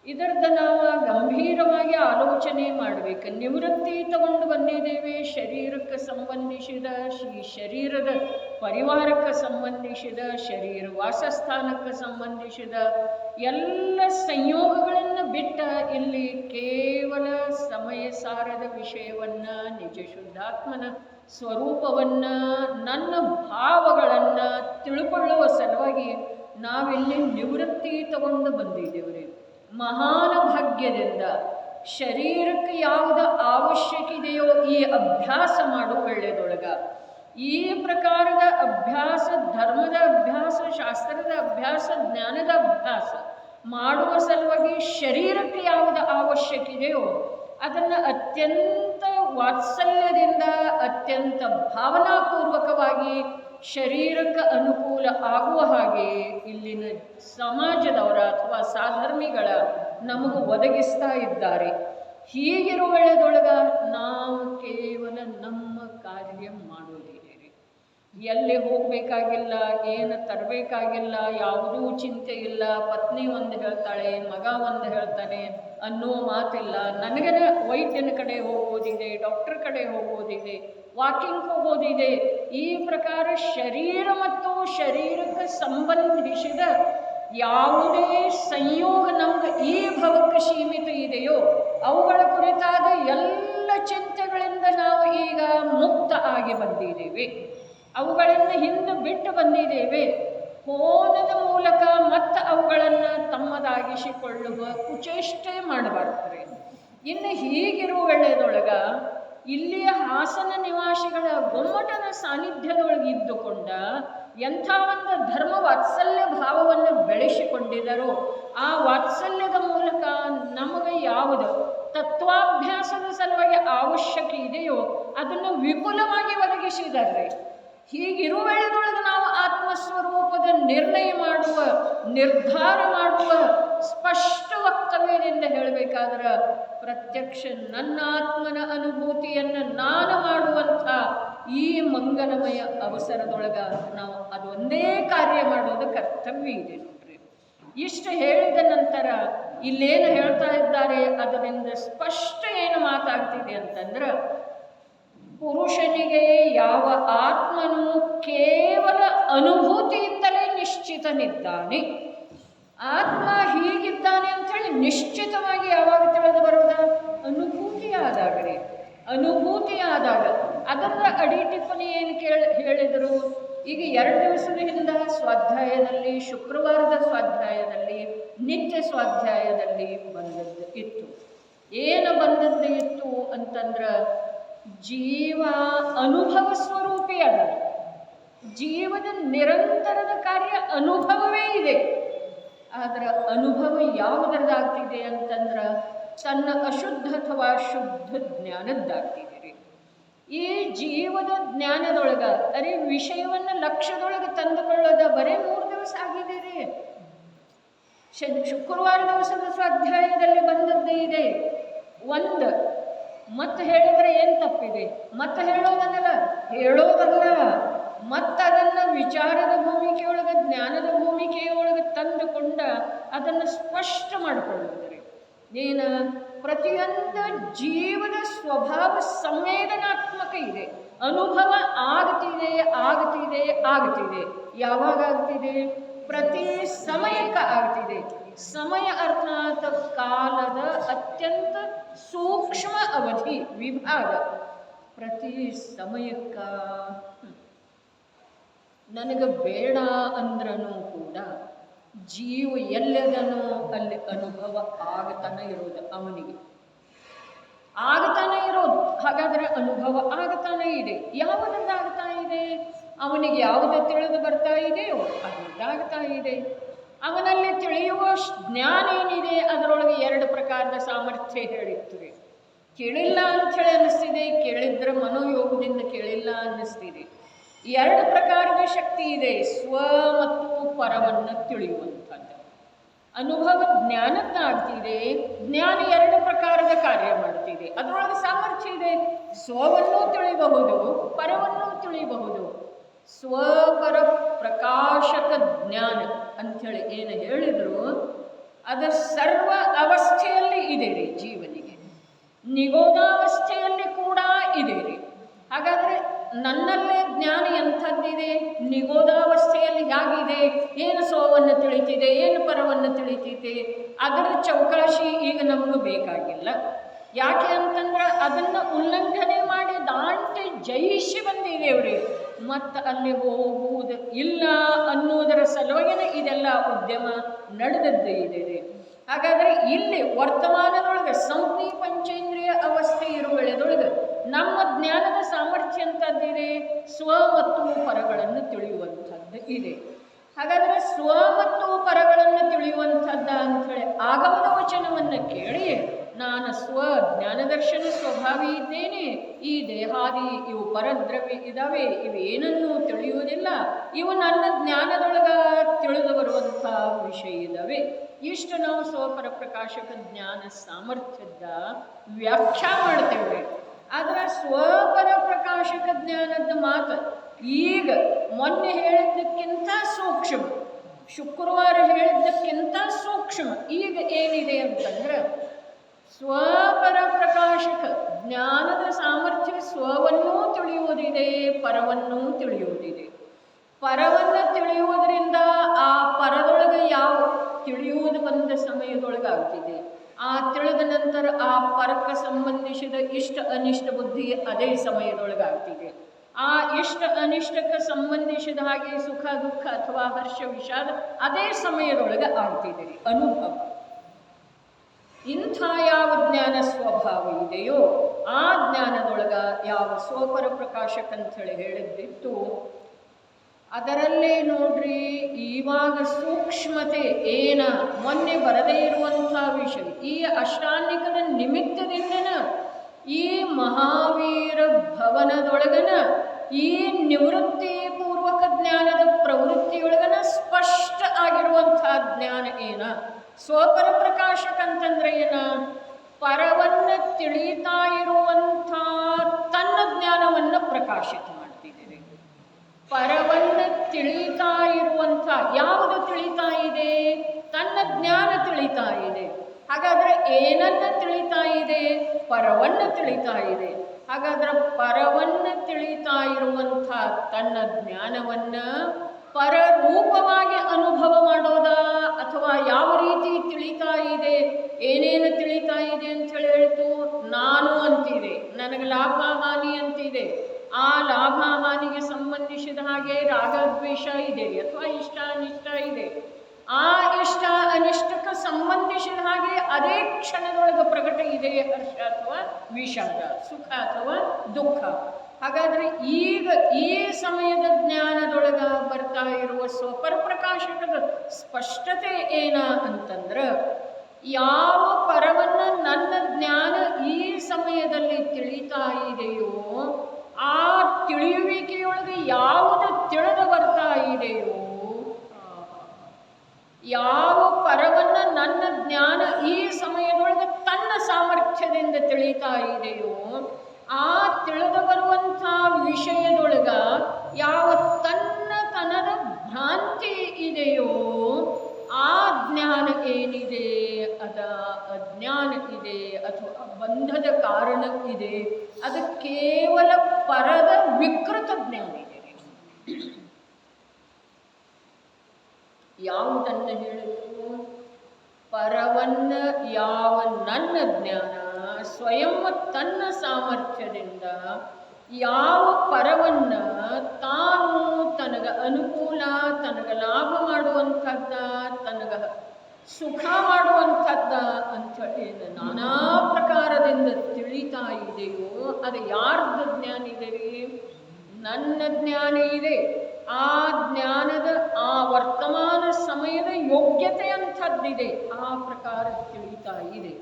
ಇದರದ ನಾವು ಗಂಭೀರವಾಗಿ ಆಲೋಚನೆ ಮಾಡಬೇಕು. ನಿವೃತ್ತಿ ತಗೊಂಡು ಬಂದಿದ್ದೇವೆ. ಶರೀರಕ್ಕೆ ಸಂಬಂಧಿಸಿದ ಈ ಶರೀರದ ಪರಿವಾರಕ್ಕೆ ಸಂಬಂಧಿಸಿದ ಶರೀರ ವಾಸಸ್ಥಾನಕ್ಕೆ ಸಂಬಂಧಿಸಿದ ಎಲ್ಲ ಸಂಯೋಗಗಳನ್ನು ಬಿಟ್ಟ ಇಲ್ಲಿ ಕೇವಲ ಸಮಯ ಸಾರದ ವಿಷಯವನ್ನು ನಿಜ ಶುದ್ಧಾತ್ಮನ ಸ್ವರೂಪವನ್ನು ನನ್ನ ಭಾವಗಳನ್ನು ತಿಳ್ಕೊಳ್ಳುವ ಸಲುವಾಗಿ ನಾವಿಲ್ಲಿ ನಿವೃತ್ತಿ ತಗೊಂಡು ಬಂದಿದ್ದೇವೆ. ಮಹಾನ ಭಾಗ್ಯದಿಂದ ಶರೀರಕ್ಕೆ ಯಾವುದು ಅವಶ್ಯಕಿದೆಯೋ ಈ ಅಭ್ಯಾಸ ಮಾಡುಕೊಳ್ಳೆದೊಳಗ ಈ ಪ್ರಕಾರದ ಅಭ್ಯಾಸ ಧರ್ಮದ ಅಭ್ಯಾಸ ಶಾಸ್ತ್ರದ ಅಭ್ಯಾಸ ಜ್ಞಾನದ ಅಭ್ಯಾಸ ಮಾಡುವ ಸಲುವಾಗಿ ಶರೀರಕ್ಕೆ ಯಾವುದು ಅವಶ್ಯಕಿದೆಯೋ ಅದನ್ನು ಅತ್ಯಂತ ವಾತ್ಸಲ್ಯದಿಂದ ಅತ್ಯಂತ ಭಾವನಾಪೂರ್ವಕವಾಗಿ ಶರೀರಕ್ಕೆ ಅನುಕೂಲ ಆಗುವ ಹಾಗೆ ಇಲ್ಲಿನ ಸಮಾಜದವರ ಅಥವಾ ಸಾಧರ್ಮಿಗಳ ನಮಗೆ ಒದಗಿಸ್ತಾ ಇದ್ದಾರೆ. ಹೀಗಿರುವಳದೊಳಗ ನಾವು ಕೇವಲ ನಮ್ಮ ಕಾರ್ಯ ಮಾಡೋದಿದೆ. ಎಲ್ಲಿ ಹೋಗಬೇಕಾಗಿಲ್ಲ, ಏನು ತರಬೇಕಾಗಿಲ್ಲ, ಯಾವುದೂ ಚಿಂತೆ ಇಲ್ಲ. ಪತ್ನಿ ಒಂದು ಹೇಳ್ತಾಳೆ, ಮಗ ಒಂದು ಹೇಳ್ತಾನೆ ಅನ್ನೋ ಮಾತಿಲ್ಲ. ನನಗನ ವೈದ್ಯನ ಕಡೆ ಹೋಗೋದಿದೆ, ಡಾಕ್ಟರ್ ಕಡೆ ಹೋಗೋದಿದೆ, ವಾಕಿಂಗ್ ಹೋಗೋದಿದೆ. ಈ ಪ್ರಕಾರ ಶರೀರ ಮತ್ತು ಶರೀರಕ್ಕೆ ಸಂಬಂಧಿಸಿದ ಯಾವುದೇ ಸಂಯೋಗ ನಮ್ಗೆ ಈ ಭವಕ್ಕೆ ಸೀಮಿತ ಇದೆಯೋ ಅವುಗಳ ಕುರಿತಾದ ಎಲ್ಲ ಚಿಂತೆಗಳಿಂದ ನಾವು ಈಗ ಮುಕ್ತ ಆಗಿ ಬಂದಿದ್ದೇವೆ. ಅವುಗಳನ್ನು ಹಿಂದೆ ಬಿಟ್ಟು ಬಂದಿದ್ದೇವೆ. ಹೋನದ ಮೂಲಕ ಮತ್ತೆ ಅವುಗಳನ್ನು ತಮ್ಮದಾಗಿಸಿಕೊಳ್ಳುವ ಕುಚೇಷ್ಟೆ ಮಾಡಬಾರ್ದು. ಇನ್ನು ಹೀಗಿರುವ ವೇಳೆಯದೊಳಗ ಇಲ್ಲಿಯ ಹಾಸನ ನಿವಾಸಿಗಳ ಗೊಮ್ಮಟನ ಸಾನ್ನಿಧ್ಯದೊಳಗೆ ಇದ್ದುಕೊಂಡ ಎಂಥ ಒಂದು ಧರ್ಮ ವಾತ್ಸಲ್ಯ ಭಾವವನ್ನು ಬೆಳೆಸಿಕೊಂಡಿದ್ದರೋ ಆ ವಾತ್ಸಲ್ಯದ ಮೂಲಕ ನಮಗೆ ಯಾವುದು ತತ್ವಾಭ್ಯಾಸದ ಸಲುವಾಗಿ ಅವಶ್ಯಕ ಇದೆಯೋ ಅದನ್ನು ವಿಪುಲವಾಗಿ ಒದಗಿಸಿದ್ದಾರೆ. ಹೀಗಿರುವ ವೇಳೆದೊಳಗೆ ನಾವು ಆತ್ಮಸ್ವರೂಪದ ನಿರ್ಣಯ ಮಾಡುವ, ನಿರ್ಧಾರ ಮಾಡುವ ಸ್ಪಷ್ಟ ವಕ್ತವ್ಯದಿಂದ ಹೇಳಬೇಕಾದ್ರೆ ಪ್ರತ್ಯಕ್ಷ ನನ್ನ ಆತ್ಮನ ಅನುಭೂತಿಯನ್ನು ನಾನು ಮಾಡುವಂಥ ಈ ಮಂಗಲಮಯ ಅವಸರದೊಳಗ ನಾವು ಅದೊಂದೇ ಕಾರ್ಯ ಮಾಡೋದು ಕರ್ತವ್ಯ ಇದೆ ನೋಡ್ರಿ. ಇಷ್ಟು ಹೇಳಿದ ನಂತರ ಇಲ್ಲೇನು ಹೇಳ್ತಾ ಇದ್ದಾರೆ ಅದರಿಂದ ಸ್ಪಷ್ಟ ಏನು ಮಾತಾಗ್ತಿದೆ ಅಂತಂದ್ರೆ, ಪುರುಷನಿಗೆ ಯಾವ ಆತ್ಮನು ಕೇವಲ ಅನುಭೂತಿಯಿಂದಲೇ ನಿಶ್ಚಿತನಿದ್ದಾನೆ. ಆತ್ಮ ಹೀಗಿದ್ದಾನೆ ಅಂಥೇಳಿ ನಿಶ್ಚಿತವಾಗಿ ಯಾವಾಗ ತಿಳಿದು ಬರೋದ? ಅನುಭೂತಿ ಆದಾಗಲೇ. ಅನುಭೂತಿ ಆದಾಗ ಅದರ ಅಡಿ ಟಿಪ್ಪಣಿ ಏನು ಹೇಳಿದರು? ಈಗ 2 ದಿವಸದ ಹಿಂದೆ ಸ್ವಾಧ್ಯಾಯದಲ್ಲಿ, ಶುಕ್ರವಾರದ ಸ್ವಾಧ್ಯಾಯದಲ್ಲಿ, ನಿತ್ಯ ಸ್ವಾಧ್ಯಾಯದಲ್ಲಿ ಬಂದದ್ದು ಇತ್ತು. ಏನು ಬಂದದ್ದು ಇತ್ತು ಅಂತಂದ್ರೆ, ಜೀವ ಅನುಭವ ಸ್ವರೂಪಿ ಅದ. ಜೀವದ ನಿರಂತರದ ಕಾರ್ಯ ಅನುಭವವೇ ಇದೆ. ಆದರೆ ಅನುಭವ ಯಾವುದರದಾಗ್ತಿದೆ ಅಂತಂದ್ರೆ ತನ್ನ ಅಶುದ್ಧ ಅಥವಾ ಶುದ್ಧ ಜ್ಞಾನದ್ದಾಗ್ತಿದೆ ರೀ. ಈ ಜೀವದ ಜ್ಞಾನದೊಳಗೆ ಅರೆ ವಿಷಯವನ್ನು ಲಕ್ಷ್ಯದೊಳಗೆ ತಂದುಕೊಳ್ಳೋದ ಬರೀ 3 ದಿವಸ ಆಗಿದೆ ರೀ. ಶುಕ್ರವಾರ ದಿವಸದ ಸ್ವಾಧ್ಯಾಯದಲ್ಲಿ ಬಂದದ್ದೇ ಇದೆ. ಒಂದು ಮತ್ತೆ ಹೇಳಿದ್ರೆ ಏನು ತಪ್ಪಿದೆ? ಮತ್ತೆ ಹೇಳೋದಲ್ಲ, ಮತ್ತದನ್ನು ವಿಚಾರದ ಭೂಮಿಕೆಯೊಳಗೆ, ಜ್ಞಾನದ ಭೂಮಿಕೆಯೊಳಗೆ ತಂದುಕೊಂಡ ಅದನ್ನು ಸ್ಪಷ್ಟ ಮಾಡಿಕೊಳ್ಳುತ್ತಾರೆ. ಏನು? ಪ್ರತಿಯೊಂದು ಜೀವದ ಸ್ವಭಾವ ಸಂವೇದನಾತ್ಮಕ ಇದೆ. ಅನುಭವ ಆಗ್ತಿದೆ. ಯಾವಾಗ ಆಗ್ತಿದೆ? ಪ್ರತಿ ಸಮಯಕ್ಕೆ ಆಗ್ತಿದೆ. ಸಮಯ ಅರ್ಥಾತ್ ಕಾಲದ ಅತ್ಯಂತ ಸೂಕ್ಷ್ಮ ಅವಧಿ ವಿಭಾಗ. ಪ್ರತಿ ಸಮಯಕ್ಕ ನನಗೆ ಬೇಡ ಅಂದ್ರೂ ಕೂಡ ಜೀವ ಎಲ್ಲದನೋ ಅಲ್ಲಿ ಅನುಭವ ಆಗತಾನೆ ಇರೋದು, ಅವನಿಗೆ ಆಗತಾನೆ ಇರೋದು. ಹಾಗಾದರೆ ಅನುಭವ ಆಗತಾನೆ ಇದೆ. ಯಾವುದಾಗ್ತಾ ಇದೆ? ಅವನಿಗೆ ಯಾವುದು ತಿಳಿದು ಬರ್ತಾ ಇದೆಯೋ ಅದಾಗ್ತಾ ಇದೆ. ಅವನಲ್ಲಿ ತಿಳಿಯುವ ಜ್ಞಾನ ಏನಿದೆ ಅದರೊಳಗೆ 2 ಪ್ರಕಾರದ ಸಾಮರ್ಥ್ಯ ಹೇಳಿತ್ತು ರೀ. ಕೇಳಿಲ್ಲ ಅಂಥೇಳಿ ಅನ್ನಿಸ್ತಿದೆ, ಕೇಳಿದ್ರೆ ಮನೋಯೋಗದಿಂದ ಕೇಳಿಲ್ಲ ಅನ್ನಿಸ್ತಿದೆ. 2 ಪ್ರಕಾರದ ಶಕ್ತಿ ಇದೆ, ಸ್ವ ಮತ್ತು ಪರವನ್ನು ತಿಳಿಯುವಂಥದ್ದು. ಅನುಭವ ಜ್ಞಾನದ್ದಾಗ್ತಿದೆ. ಜ್ಞಾನ 2 ಪ್ರಕಾರದ ಕಾರ್ಯ ಮಾಡ್ತಿದೆ. ಅದರೊಳಗೆ ಸಾಮರ್ಥ್ಯ ಇದೆ. ಸ್ವವನ್ನೂ ತಿಳಿಯಬಹುದು, ಪರವನ್ನೂ ತಿಳಿಯಬಹುದು. ಸ್ವಪರ ಪ್ರಕಾಶಕ ಜ್ಞಾನ ಅಂಥೇಳಿ ಏನು ಹೇಳಿದ್ರು ಅದು ಸರ್ವ ಅವಸ್ಥೆಯಲ್ಲಿ ಇದೆ ರೀ. ಜೀವನಿಗೆ ನಿಗೋಧಾವಸ್ಥೆಯಲ್ಲಿ ಕೂಡ ಇದೆ ರೀ. ಹಾಗಾದರೆ ನನ್ನಲ್ಲೇ ಜ್ಞಾನ ಎಂಥದ್ದಿದೆ? ನಿಗೋಧಾವಸ್ಥೆಯಲ್ಲಿ ಹೇಗಿದೆ? ಏನು ಸ್ವವನ್ನು ತಿಳಿತಿದೆ, ಏನು ಪರವನ್ನು ತಿಳಿತಿದೆ, ಅದರ ಚೌಕಾಶಿ ಈಗ ನಮಗೆ ಬೇಕಾಗಿಲ್ಲ. ಯಾಕೆ ಅಂತಂದ್ರೆ ಅದನ್ನು ಉಲ್ಲಂಘನೆ ಮಾಡಿ ದಾಂಟಿ ಜಯಿಸಿ ಬಂದಿದ್ದೇವ್ರಿ. ಮತ್ತು ಅಲ್ಲಿ ಹೋಗುವುದು ಇಲ್ಲ ಅನ್ನೋದರ ಸಲುವಾಗಿನ ಇದೆಲ್ಲ ಉದ್ಯಮ ನಡೆದದ್ದು ಇದೆ. ಹಾಗಾದರೆ ಇಲ್ಲಿ ವರ್ತಮಾನದೊಳಗೆ ಸಂಜ್ಞೆ ಪಂಚೇಂದ್ರಿಯ ಅವಸ್ಥೆ ಇರುವ ವೇಳೆದೊಳಗೆ ನಮ್ಮ ಜ್ಞಾನದ ಸಾಮರ್ಥ್ಯ ಅಂತದ್ದಿದೆ, ಸ್ವ ಮತ್ತು ಪರಗಳನ್ನು ತಿಳಿಯುವಂಥದ್ದು ಇದೆ. ಹಾಗಾದರೆ ಸ್ವ ಮತ್ತು ಪರಗಳನ್ನು ತಿಳಿಯುವಂಥದ್ದ ಅಂಥೇಳಿ ಆಗಮದ ವಚನವನ್ನು ಕೇಳಿ ನಾನು ಸ್ವ ಜ್ಞಾನದರ್ಶನ ಸ್ವಭಾವಿ ಇದ್ದೇನೆ, ಈ ದೇಹಾದಿ ಇವು ಪರದ್ರವ್ಯ ಇದ್ದಾವೆ, ಇವು ಏನನ್ನೂ ತಿಳಿಯುವುದಿಲ್ಲ, ಇವು ನನ್ನ ಜ್ಞಾನದೊಳಗ ತಿಳಿದು ಬರುವಂಥ ವಿಷಯ ಇದ್ದಾವೆ. ಇಷ್ಟು ನಾವು ಸ್ವಪರ ಪ್ರಕಾಶಕ ಜ್ಞಾನ ಸಾಮರ್ಥ್ಯದ ವ್ಯಾಖ್ಯಾ ಮಾಡ್ತೇವೆ. ಆದರೆ ಸ್ವಪರ ಪ್ರಕಾಶಕ ಜ್ಞಾನದ ಮಾತು ಈಗ ಮೊನ್ನೆ ಹೇಳಿದ್ದಕ್ಕಿಂತ ಸೂಕ್ಷ್ಮ, ಶುಕ್ರವಾರ ಹೇಳಿದ್ದಕ್ಕಿಂತ ಸೂಕ್ಷ್ಮ ಈಗ ಏನಿದೆ ಅಂತಂದ್ರೆ ಸ್ವಪರ ಪ್ರಕಾಶಕ ಜ್ಞಾನದ ಸಾಮರ್ಥ್ಯ ಸ್ವವನ್ನೂ ತಿಳಿಯುವುದಿದೆ, ಪರವನ್ನೂ ತಿಳಿಯುವುದಿದೆ. ಪರವನ್ನು ತಿಳಿಯುವುದರಿಂದ ಆ ಪರದೊಳಗೆ ಯಾವ ತಿಳಿಯುವುದು ಬಂದ ಸಮಯದೊಳಗಾಗ್ತಿದೆ, ಆ ತಿಳಿದ ನಂತರ ಆ ಪರಕ್ಕೆ ಸಂಬಂಧಿಸಿದ ಇಷ್ಟ ಅನಿಷ್ಟ ಬುದ್ಧಿ ಅದೇ ಸಮಯದೊಳಗಾಗ್ತಿದೆ. ಆ ಇಷ್ಟ ಅನಿಷ್ಟಕ್ಕೆ ಸಂಬಂಧಿಸಿದ ಹಾಗೆ ಸುಖ ದುಃಖ ಅಥವಾ ಹರ್ಷ ವಿಷಾದ ಅದೇ ಸಮಯದೊಳಗೆ ಆಗ್ತಿದೆ ಅನುಭವ. ಇಂಥ ಯಾವ ಜ್ಞಾನ ಸ್ವಭಾವ ಇದೆಯೋ ಆ ಜ್ಞಾನದೊಳಗ ಯಾವ ಸ್ವಪರ ಪ್ರಕಾಶಕ ಅಂಥೇಳಿ ಹೇಳಿದ್ದಿತ್ತು, ಅದರಲ್ಲೇ ನೋಡ್ರಿ ಇವಾಗ ಸೂಕ್ಷ್ಮತೆ ಏನ ಮೊನ್ನೆ ಬರದೇ ಇರುವಂಥ ವಿಷಯ ಈ ಅಷ್ಟಾನಿಕದ ನಿಮಿತ್ತದಿಂದನ ಈ ಮಹಾವೀರ ಭವನದೊಳಗನ ಈ ನಿವೃತ್ತಿ ಪೂರ್ವಕ ಜ್ಞಾನದ ಪ್ರವೃತ್ತಿಯೊಳಗನ ಸ್ಪಷ್ಟ ಆಗಿರುವಂಥ ಜ್ಞಾನ ಏನ ಸ್ವಪರ ಪ್ರಕಾಶಕ ಅಂತಂದ್ರೆ ಏನ, ಪರವನ್ನ ತಿಳಿತಾ ಇರುವಂಥ ತನ್ನ ಜ್ಞಾನವನ್ನು ಪ್ರಕಾಶಿತ ಮಾಡ್ತಿದ್ದೇವೆ. ಪರವನ್ನ ತಿಳಿತಾ ಇರುವಂಥ ಯಾವುದು ತಿಳಿತಾ ಇದೆ, ತನ್ನ ಜ್ಞಾನ ತಿಳಿತಾ ಇದೆ. ಹಾಗಾದ್ರೆ ಏನನ್ನ ತಿಳಿತಾ ಇದೆ, ಪರವನ್ನ ತಿಳಿತಾ ಇದೆ. ಹಾಗಾದ್ರೆ ಪರವನ್ನ ತಿಳಿತಾ ಇರುವಂಥ ತನ್ನ ಜ್ಞಾನವನ್ನ ಪರರೂಪವಾಗಿ ಅನುಭವ ಮಾಡೋದಾ, ಅಥವಾ ಯಾವ ರೀತಿ ತಿಳಿತಾ ಇದೆ, ಏನೇನು ತಿಳಿತಾ ಇದೆ ಅಂತ ಹೇಳಿತು, ನಾನು ಅಂತಿದೆ, ನನಗೆ ಲಾಭ ಹಾನಿ ಅಂತಿದೆ, ಆ ಲಾಭ ಹಾನಿಗೆ ಸಂಬಂಧಿಸಿದ ಹಾಗೆ ರಾಗದ್ವೇಷ ಇದೆ ಅಥವಾ ಇಷ್ಟ ಅನಿಷ್ಟ ಇದೆ, ಆ ಇಷ್ಟ ಅನಿಷ್ಟಕ್ಕೆ ಸಂಬಂಧಿಸಿದ ಹಾಗೆ ಅದೇ ಕ್ಷಣದೊಳಗೆ ಪ್ರಕಟ ಇದೆ ಹರ್ಷ ಅಥವಾ ವಿಷಾದ, ಸುಖ ಅಥವಾ ದುಃಖ. ಹಾಗಾದರೆ ಈಗ ಈ ಸಮಯದ ಜ್ಞಾನದೊಳಗ ಬರ್ತಾ ಇರುವ ಸ್ವಪರ ಪ್ರಕಾಶಕದ ಸ್ಪಷ್ಟತೆ ಏನ ಅಂತಂದ್ರೆ, ಯಾವ ಪರವನ್ನು ನನ್ನ ಜ್ಞಾನ ಈ ಸಮಯದಲ್ಲಿ ತಿಳಿತಾ ಇದೆಯೋ ಆ ತಿಳಿಯುವಿಕೆಯೊಳಗೆ ಯಾವುದು ತಿಳಿದು ಬರ್ತಾ ಇದೆಯೋ, ಯಾವ ಪರವನ್ನ ನನ್ನ ಜ್ಞಾನ ಈ ಸಮಯದೊಳಗೆ ತನ್ನ ಸಾಮರ್ಥ್ಯದಿಂದ ತಿಳಿತಾ ಇದೆಯೋ ಆ ತಿಳಿದು ಬರುವಂಥ ವಿಷಯದೊಳಗ ಯಾವ ತನ್ನತನದ ಭ್ರಾಂತಿ ಇದೆಯೋ ಆ ಜ್ಞಾನ ಏನಿದೆ ಅದ ಅಜ್ಞಾನ ಇದೆ ಅಥವಾ ಬಂಧದ ಕಾರಣ ಇದೆ, ಅದು ಕೇವಲ ಪರದ ವಿಕೃತ ಜ್ಞಾನ ಇದೆ. ಯಾವುದನ್ನು ಹೇಳಿದ್ರು, ಪರವನ್ನ ಯಾವ ನನ್ನ ಜ್ಞಾನ ಸ್ವಯಂ ತನ್ನ ಸಾಮರ್ಥ್ಯದಿಂದ ಯಾವ ಪರವನ್ನ ತಾನು ತನಗ ಅನುಕೂಲ, ತನಗ ಲಾಭ ಮಾಡುವಂಥದ್ದ, ತನಗ ಸುಖ ಮಾಡುವಂಥದ್ದ ಅಂಥೇಳಿ ನಾನಾ ಪ್ರಕಾರದಿಂದ ತಿಳಿತಾ ಇದೆಯೋ ಅದು ಯಾರ್ದು ಜ್ಞಾನ ಇದೆ ರೀ? ನನ್ನ ಜ್ಞಾನ ಇದೆ. ಆ ಜ್ಞಾನದ ಆ ವರ್ತಮಾನ ಸಮಯದ ಯೋಗ್ಯತೆ ಅಂಥದ್ದಿದೆ, ಆ ಪ್ರಕಾರ ತಿಳಿತಾ ಇದೆ.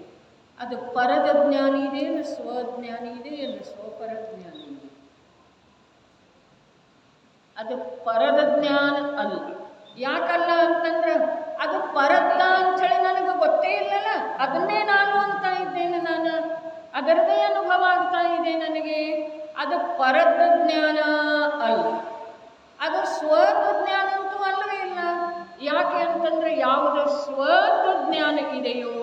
ಅದು ಪರದ ಜ್ಞಾನ ಇದೆ, ಸ್ವಜ್ಞಾನ ಇದೆ, ಸ್ವಪರ ಜ್ಞಾನ ಇದೆ. ಅದು ಪರದ ಜ್ಞಾನ ಅಲ್ಲ. ಯಾಕಲ್ಲ ಅಂತಂದ್ರೆ ಅದು ಪರದ್ದ ಅಂಥೇಳಿ ನನಗೆ ಗೊತ್ತೇ ಇಲ್ಲಲ್ಲ, ಅದನ್ನೇ ನಾನು ಅಂತ ಇದ್ದೇನೆ, ನಾನು ಅದರದೇ ಅನುಭವ ಆಗ್ತಾ ಇದೆ ನನಗೆ. ಅದು ಪರದ ಜ್ಞಾನ ಅಲ್ಲ, ಅದು ಸ್ವದ ಜ್ಞಾನ ಅಂತೂ ಅಲ್ಲವೇ ಇಲ್ಲ. ಯಾಕೆ ಅಂತಂದ್ರೆ ಯಾವುದು ಸ್ವದ ಜ್ಞಾನ ಇದೆಯೋ,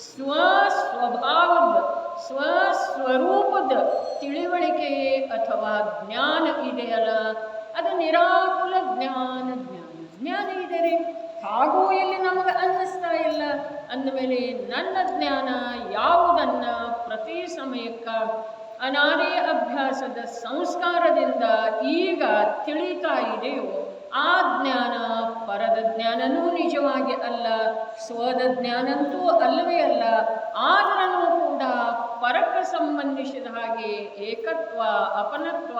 ಸ್ವಸ್ವಭಾವದ ಸ್ವಸ್ವರೂಪದ ತಿಳಿವಳಿಕೆ ಅಥವಾ ಜ್ಞಾನ ಇದೆಯಲ್ಲ, ಅದು ನಿರಾಕುಲ ಜ್ಞಾನ ಜ್ಞಾನ ಇದೆ ರೀ. ಹಾಗೂ ಇಲ್ಲಿ ನಮಗೆ ಅನ್ನಿಸ್ತಾ ಇಲ್ಲ ಅಂದಮೇಲೆ ನನ್ನ ಜ್ಞಾನ ಯಾವುದನ್ನ ಪ್ರತಿ ಸಮಯಕ್ಕೆ ಅನಾದಿ ಅಭ್ಯಾಸದ ಸಂಸ್ಕಾರದಿಂದ ಈಗ ತಿಳಿತಾ ಇದೆಯೋ ಆ ಜ್ಞಾನ ಪರದ ಜ್ಞಾನನೂ ನಿಜವಾಗಿ ಅಲ್ಲ, ಸ್ವದ ಜ್ಞಾನಂತೂ ಅಲ್ಲವೇ ಅಲ್ಲ. ಆದರೂ ಕೂಡ ಪರಕ್ಕೆ ಸಂಬಂಧಿಸಿದ ಹಾಗೆ ಏಕತ್ವ, ಅಪನತ್ವ,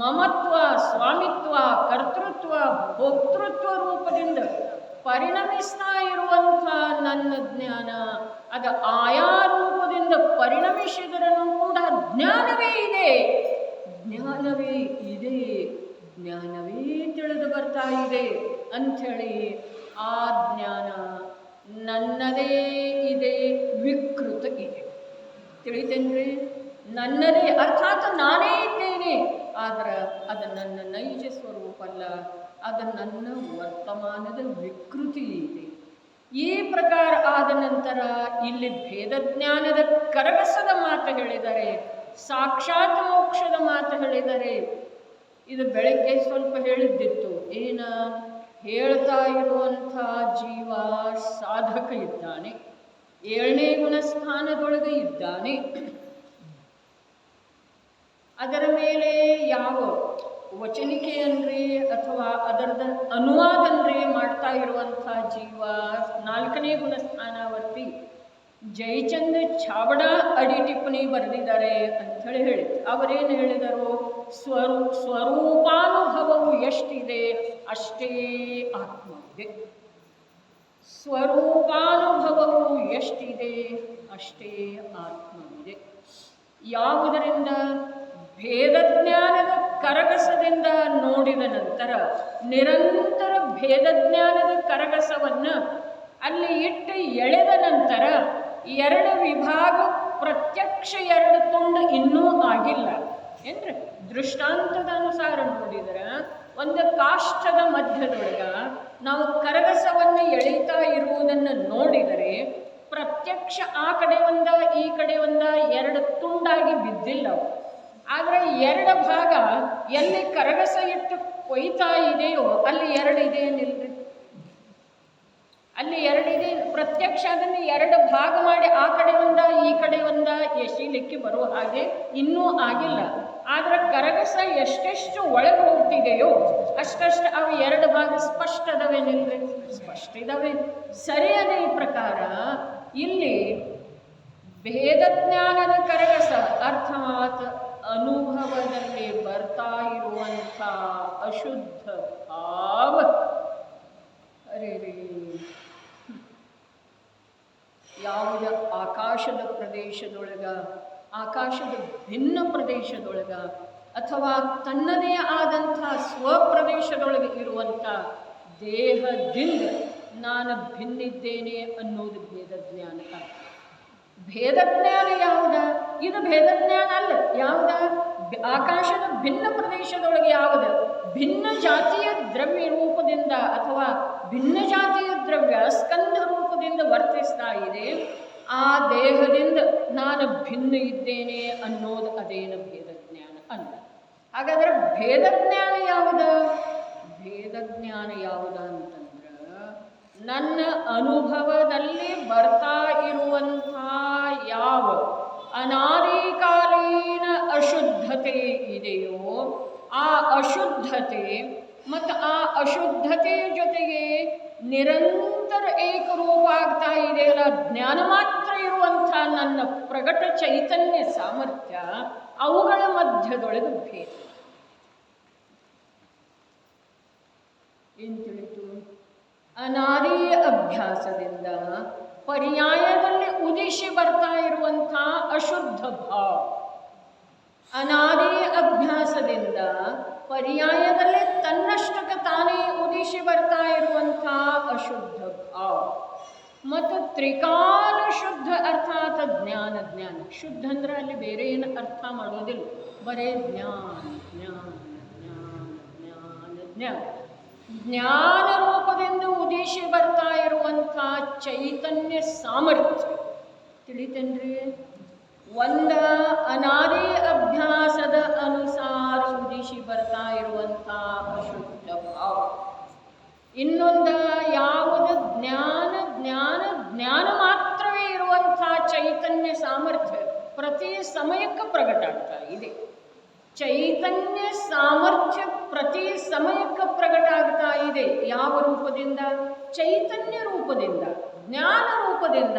ಮಮತ್ವ, ಸ್ವಾಮಿತ್ವ, ಕರ್ತೃತ್ವ, ಭೋಕ್ತೃತ್ವ ರೂಪದಿಂದ ಪರಿಣಮಿಸ್ತಾ ಇರುವಂಥ ನನ್ನ ಜ್ಞಾನ ಅದು ಆಯಾ ರೂಪದಿಂದ ಪರಿಣಮಿಸಿದರೂ ಕೂಡ ಜ್ಞಾನವೇ ಇದೆ, ಜ್ಞಾನವೇ ಇದೆ, ಜ್ಞಾನವೇ ತಿಳಿದು ಬರ್ತಾ ಇದೆ ಅಂಥೇಳಿ ಆ ಜ್ಞಾನ ನನ್ನದೇ ಇದೆ, ವಿಕೃತ ಇದೆ. ತಿಳಿತೇನ್ರಿ? ನನ್ನದೇ ಅರ್ಥಾತ್ ನಾನೇ ಇದ್ದೇನೆ, ಆದ್ರೆ ಅದು ನನ್ನ ನೈಜ ಸ್ವರೂಪ ಅಲ್ಲ, ಅದು ನನ್ನ ವರ್ತಮಾನದ ವಿಕೃತಿ ಇದೆ. ಈ ಪ್ರಕಾರ ಆದ ನಂತರ ಇಲ್ಲಿ ಭೇದಜ್ಞಾನದ ಕರಗಸದ ಮಾತು ಹೇಳಿದರೆ, ಸಾಕ್ಷಾತ್ ಮೋಕ್ಷದ ಮಾತು ಹೇಳಿದರೆ. ಇದು ಬೆಳಗ್ಗೆ ಸ್ವಲ್ಪ ಹೇಳಿದ್ದಿತ್ತು. ಏನ ಹೇಳ್ತಾ ಇರುವಂಥ ಜೀವ ಸಾಧಕ ಇದ್ದಾನೆ, 7ನೇ ಗುಣಸ್ಥಾನದೊಳಗೆ ಇದ್ದಾನೆ. ಅದರ ಮೇಲೆ ಯಾವ ವಚನಿಕೆಯನ್ರಿ ಅಥವಾ ಅದರದ ಅನುವಾದನ್ರಿ ಮಾಡ್ತಾ ಇರುವಂಥ ಜೀವ 4ನೇ ಗುಣಸ್ಥಾನವರ್ತಿ ಜಯಚಂದ್ರ ಛಾಬಡ ಅಡಿ ಟಿಪ್ಪಣಿ ಬರೆದಿದ್ದಾರೆ ಅಂಥೇಳಿ ಹೇಳಿದ್ರು. ಅವರೇನು ಹೇಳಿದರು? ಸ್ವರೂಪಾನುಭವವು ಎಷ್ಟಿದೆ ಅಷ್ಟೇ ಆತ್ಮವಿದೆ. ಸ್ವರೂಪಾನುಭವವು ಎಷ್ಟಿದೆ ಅಷ್ಟೇ ಆತ್ಮವಿದೆ. ಯಾವುದರಿಂದ? ಭೇದಜ್ಞಾನದ ಕರಗಸದಿಂದ ನೋಡಿದ ನಂತರ ನಿರಂತರ ಭೇದಜ್ಞಾನದ ಕರಗಸವನ್ನು ಅಲ್ಲಿ ಇಟ್ಟು ಎಳೆದ ನಂತರ 2 ವಿಭಾಗ ಪ್ರತ್ಯಕ್ಷ 2 ತುಂಡು ಇನ್ನೂ ಆಗಿಲ್ಲ ಏನ್ರಿ? ದೃಷ್ಟಾಂತದ ಅನುಸಾರ ನೋಡಿದರೆ ಒಂದು ಕಾಷ್ಟದ ಮಧ್ಯದೊಳಗ ನಾವು ಕರಗಸವನ್ನು ಎಳೀತಾ ಇರುವುದನ್ನು ನೋಡಿದರೆ ಪ್ರತ್ಯಕ್ಷ ಆ ಕಡೆ ಒಂದ ಈ ಕಡೆ ಒಂದ 2 ತುಂಡಾಗಿ ಬಿದ್ದಿಲ್ಲ. ಆದರೆ 2 ಭಾಗ ಎಲ್ಲಿ ಕರಗಸ ಇಟ್ಟು ಕೊಯ್ತಾ ಇದೆಯೋ ಅಲ್ಲಿ 2 ಇದೆ ನಿಲ್ರಿ. ಅಲ್ಲಿ 2 ಇದೆ. ಪ್ರತ್ಯಕ್ಷ ಅದನ್ನು 2 ಭಾಗ ಮಾಡಿ ಆ ಕಡೆ ಒಂದ ಈ ಕಡೆ ಒಂದ ಎಸಿಲಿಕ್ಕೆ ಬರುವ ಹಾಗೆ ಇನ್ನೂ ಆಗಿಲ್ಲ. ಆದರೆ ಕರಗಸ ಎಷ್ಟೆಷ್ಟು ಒಳಗೆ ಹೋಗ್ತಿದೆಯೋ ಅಷ್ಟಷ್ಟು ಅವು 2 ಭಾಗ ಸ್ಪಷ್ಟ ಅದಾವೆ ನಿಲ್ರಿ, ಸ್ಪಷ್ಟ ಇದಾವೆ. ಸರಿಯಾದ ಈ ಪ್ರಕಾರ ಇಲ್ಲಿ ಭೇದಜ್ಞಾನದ ಕರಗಸ ಅರ್ಥಾತ್ ಅನುಭವದಲ್ಲಿ ಬರ್ತಾ ಇರುವಂಥ ಅಶುದ್ಧ ಭಾವ. ಅರೆ ಯಾವುದ ಆಕಾಶದ ಪ್ರದೇಶದೊಳಗ, ಆಕಾಶದ ಭಿನ್ನ ಪ್ರದೇಶದೊಳಗ ಅಥವಾ ತನ್ನದೇ ಆದಂಥ ಸ್ವಪ್ರದೇಶದೊಳಗೆ ಇರುವಂಥ ದೇಹದಿಂದ ನಾನು ಭಿನ್ನಿದ್ದೇನೆ ಅನ್ನೋದು ಭೇದಜ್ಞಾನ. ಭೇದಜ್ಞಾನ ಯಾವುದ? ಇದು ಭೇದಜ್ಞಾನ ಅಲ್ಲ. ಯಾವುದ? ಆಕಾಶದ ಭಿನ್ನ ಪ್ರದೇಶದೊಳಗೆ ಯಾವುದ? ಭಿನ್ನ ಜಾತಿಯ ದ್ರವ್ಯ ರೂಪದಿಂದ ಅಥವಾ ಭಿನ್ನ ಜಾತಿಯ ದ್ರವ್ಯ ಸ್ಕಂದ ರೂಪದಿಂದ ವರ್ತಿಸ್ತಾ ಇದೆ. ಆ ದೇಹದಿಂದ ನಾನು ಭಿನ್ನ ಇದ್ದೇನೆ ಅನ್ನೋದು ಅದೇನು ಭೇದಜ್ಞಾನ ಅಲ್ಲ. ಹಾಗಾದರೆ ಭೇದಜ್ಞಾನ ಯಾವುದ? ಭೇದಜ್ಞಾನ ಯಾವುದ ಅಂತಂದ್ರೆ ನನ್ನ ಅನುಭವದಲ್ಲಿ ಬರ್ತಾ ಇರುವಂಥ ಯಾವ ಅನಾದಿಕಾಲೀನ ಅಶುದ್ಧತೆ ಇದೆಯೋ ಆ ಅಶುದ್ಧತೆ ಮತ್ತು ಆ ಅಶುದ್ಧತೆಯ ಜೊತೆಗೆ ನಿರಂತರ ಏಕರೂಪ ಆಗ್ತಾ ಇದೆಯಲ್ಲ ಜ್ಞಾನ ಮಾತ್ರ ಇರುವಂಥ ನನ್ನ ಪ್ರಗಟ ಚೈತನ್ಯ ಸಾಮರ್ಥ್ಯ, ಅವುಗಳ ಮಧ್ಯದೊಳಗೆ ಭೇದ. ಏನು ತಿಳಿತು? ಅನಾದಿ ಅಭ್ಯಾಸದಿಂದ ಪರ್ಯಾಯದಲ್ಲಿ ಉದಿಸಿ ಬರ್ತಾ ಇರುವಂಥ ಅಶುದ್ಧ ಭಾವ, ಅನಾದಿ ಅಭ್ಯಾಸದಿಂದ ಪರ್ಯಾಯದಲ್ಲಿ ತನ್ನಷ್ಟಕ್ಕೆ ತಾನೇ ಉದಿಸಿ ಬರ್ತಾ ಇರುವಂಥ ಅಶುದ್ಧ ಭಾವ ಮತ್ತು ತ್ರಿಕಾಲ ಶುದ್ಧ ಅರ್ಥಾತ್ ಜ್ಞಾನ. ಜ್ಞಾನ ಶುದ್ಧ ಅಂದ್ರೆ ಅಲ್ಲಿ ಬೇರೆ ಏನು ಅರ್ಥ ಮಾಡೋದಿಲ್ಲ, ಬರೇ ಜ್ಞಾನ ಜ್ಞಾನ ಜ್ಞಾನ ಜ್ಞಾನ ಜ್ಞಾನ. ಜ್ಞಾನ ರೂಪದಿಂದ ಉದಿಸಿ ಬರ್ತಾ ಇರುವಂಥ ಚೈತನ್ಯ ಸಾಮರ್ಥ್ಯ ತಿಳಿತೇನ್ರಿ? ಒಂದ ಅನಾದಿ ಅಭ್ಯಾಸದ ಅನುಸಾರ ಉದಿಸಿ ಬರ್ತಾ ಇರುವಂಥ ಅಶುದ್ಧ ಭಾವ, ಇನ್ನೊಂದ ಯಾವುದು ಜ್ಞಾನ ಜ್ಞಾನ ಜ್ಞಾನ ಮಾತ್ರವೇ ಇರುವಂಥ ಚೈತನ್ಯ ಸಾಮರ್ಥ್ಯ ಪ್ರತಿ ಸಮಯಕ್ಕೆ ಪ್ರಗಟ ಆಗ್ತಾ ಇದೆ. ಚೈತನ್ಯ ಸಾಮರ್ಥ್ಯ ಪ್ರತಿ ಸಮಯಕ್ಕೆ ಪ್ರಗಟ ಆಗ್ತಾ ಇದೆ. ಯಾವ ರೂಪದಿಂದ? ಚೈತನ್ಯ ರೂಪದಿಂದ, ಜ್ಞಾನ ರೂಪದಿಂದ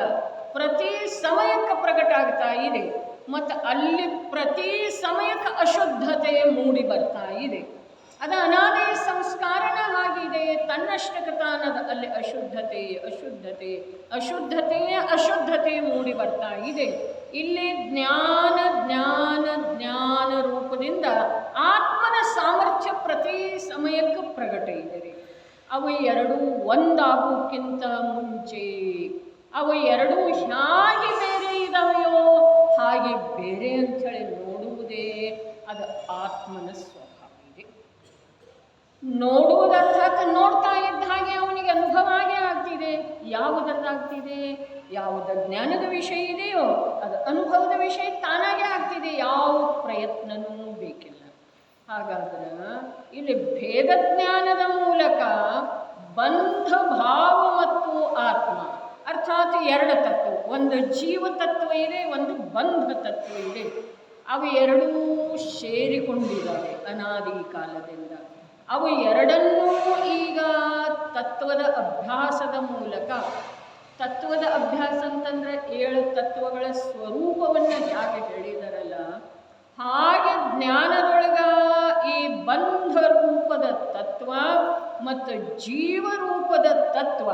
ಪ್ರತಿ ಸಮಯಕ್ಕೆ ಪ್ರಗಟ ಆಗ್ತಾ ಇದೆ. ಮತ್ತು ಅಲ್ಲಿ ಪ್ರತಿ ಸಮಯಕ್ಕೆ ಅಶುದ್ಧತೆ ಮೂಡಿ ಬರ್ತಾ ಇದೆ. ಅದು ಅನಾದಿ ಸಂಸ್ಕಾರಣ ಆಗಿದೆ. ತನ್ನಷ್ಟಕ್ಕೆ ತಾನದ ಅಲ್ಲಿ ಅಶುದ್ಧತೆ ಅಶುದ್ಧತೆ ಅಶುದ್ಧತೆಯೇ ಅಶುದ್ಧತೆ ಮೂಡಿ ಬರ್ತಾ ಇದೆ. ಇಲ್ಲಿ ಜ್ಞಾನ ಜ್ಞಾನ ಜ್ಞಾನ ರೂಪದಿಂದ ಆತ್ಮನ ಸಾಮರ್ಥ್ಯ ಪ್ರತಿ ಸಮಯಕ್ಕೆ ಪ್ರಗಟ ಇದೆ. ಅವು ಎರಡೂ ಒಂದಾಗೋಕ್ಕಿಂತ ಮುಂಚೆ ಅವು ಎರಡೂ ಹೇಗೆ ಬೇರೆ ಇದಾವೆಯೋ ಹಾಗೆ ಬೇರೆ ಅಂಥೇಳಿ ನೋಡುವುದೇ ಅದು ಆತ್ಮನ ಸ್ವಭಾವ ಇದೆ. ನೋಡುವುದರ್ಥಾತ್ ನೋಡ್ತಾ ಇದ್ದ ಹಾಗೆ ಅವನಿಗೆ ಅನುಭವ ಆಗೇ ಆಗ್ತಿದೆ. ಯಾವುದರದ್ದಾಗ್ತಿದೆ? ಯಾವುದ ಜ್ಞಾನದ ವಿಷಯ ಇದೆಯೋ ಅದು ಅನುಭವದ ವಿಷಯ ತಾನಾಗೇ ಆಗ್ತಿದೆ, ಯಾವ ಪ್ರಯತ್ನನೂ ಬೇಕಿಲ್ಲ. ಹಾಗಾದ್ರೆ ಇಲ್ಲಿ ಭೇದ ಜ್ಞಾನದ ಮೂಲಕ ಬಂಧ ಭಾವ ಮತ್ತು ಆತ್ಮ ಅರ್ಥಾತ್ ಎರಡು ತತ್ವ, ಒಂದು ಜೀವ ತತ್ವ ಇದೆ, ಒಂದು ಬಂಧ ತತ್ವ ಇದೆ. ಅವು ಎರಡೂ ಸೇರಿಕೊಂಡಿದ್ದಾವೆ ಅನಾದಿ ಕಾಲದಿಂದ. ಅವು ಎರಡನ್ನೂ ಈಗ ತತ್ವದ ಅಭ್ಯಾಸದ ಮೂಲಕ, ತತ್ವದ ಅಭ್ಯಾಸ ಅಂತಂದರೆ 7 ತತ್ವಗಳ ಸ್ವರೂಪವನ್ನು ಯಾಕೆ ಹೇಳಿದಾರಲ್ಲ, ಹಾಗೆ ಜ್ಞಾನದೊಳಗ ಈ ಬಂಧ ರೂಪದ ತತ್ವ ಮತ್ತು ಜೀವರೂಪದ ತತ್ವ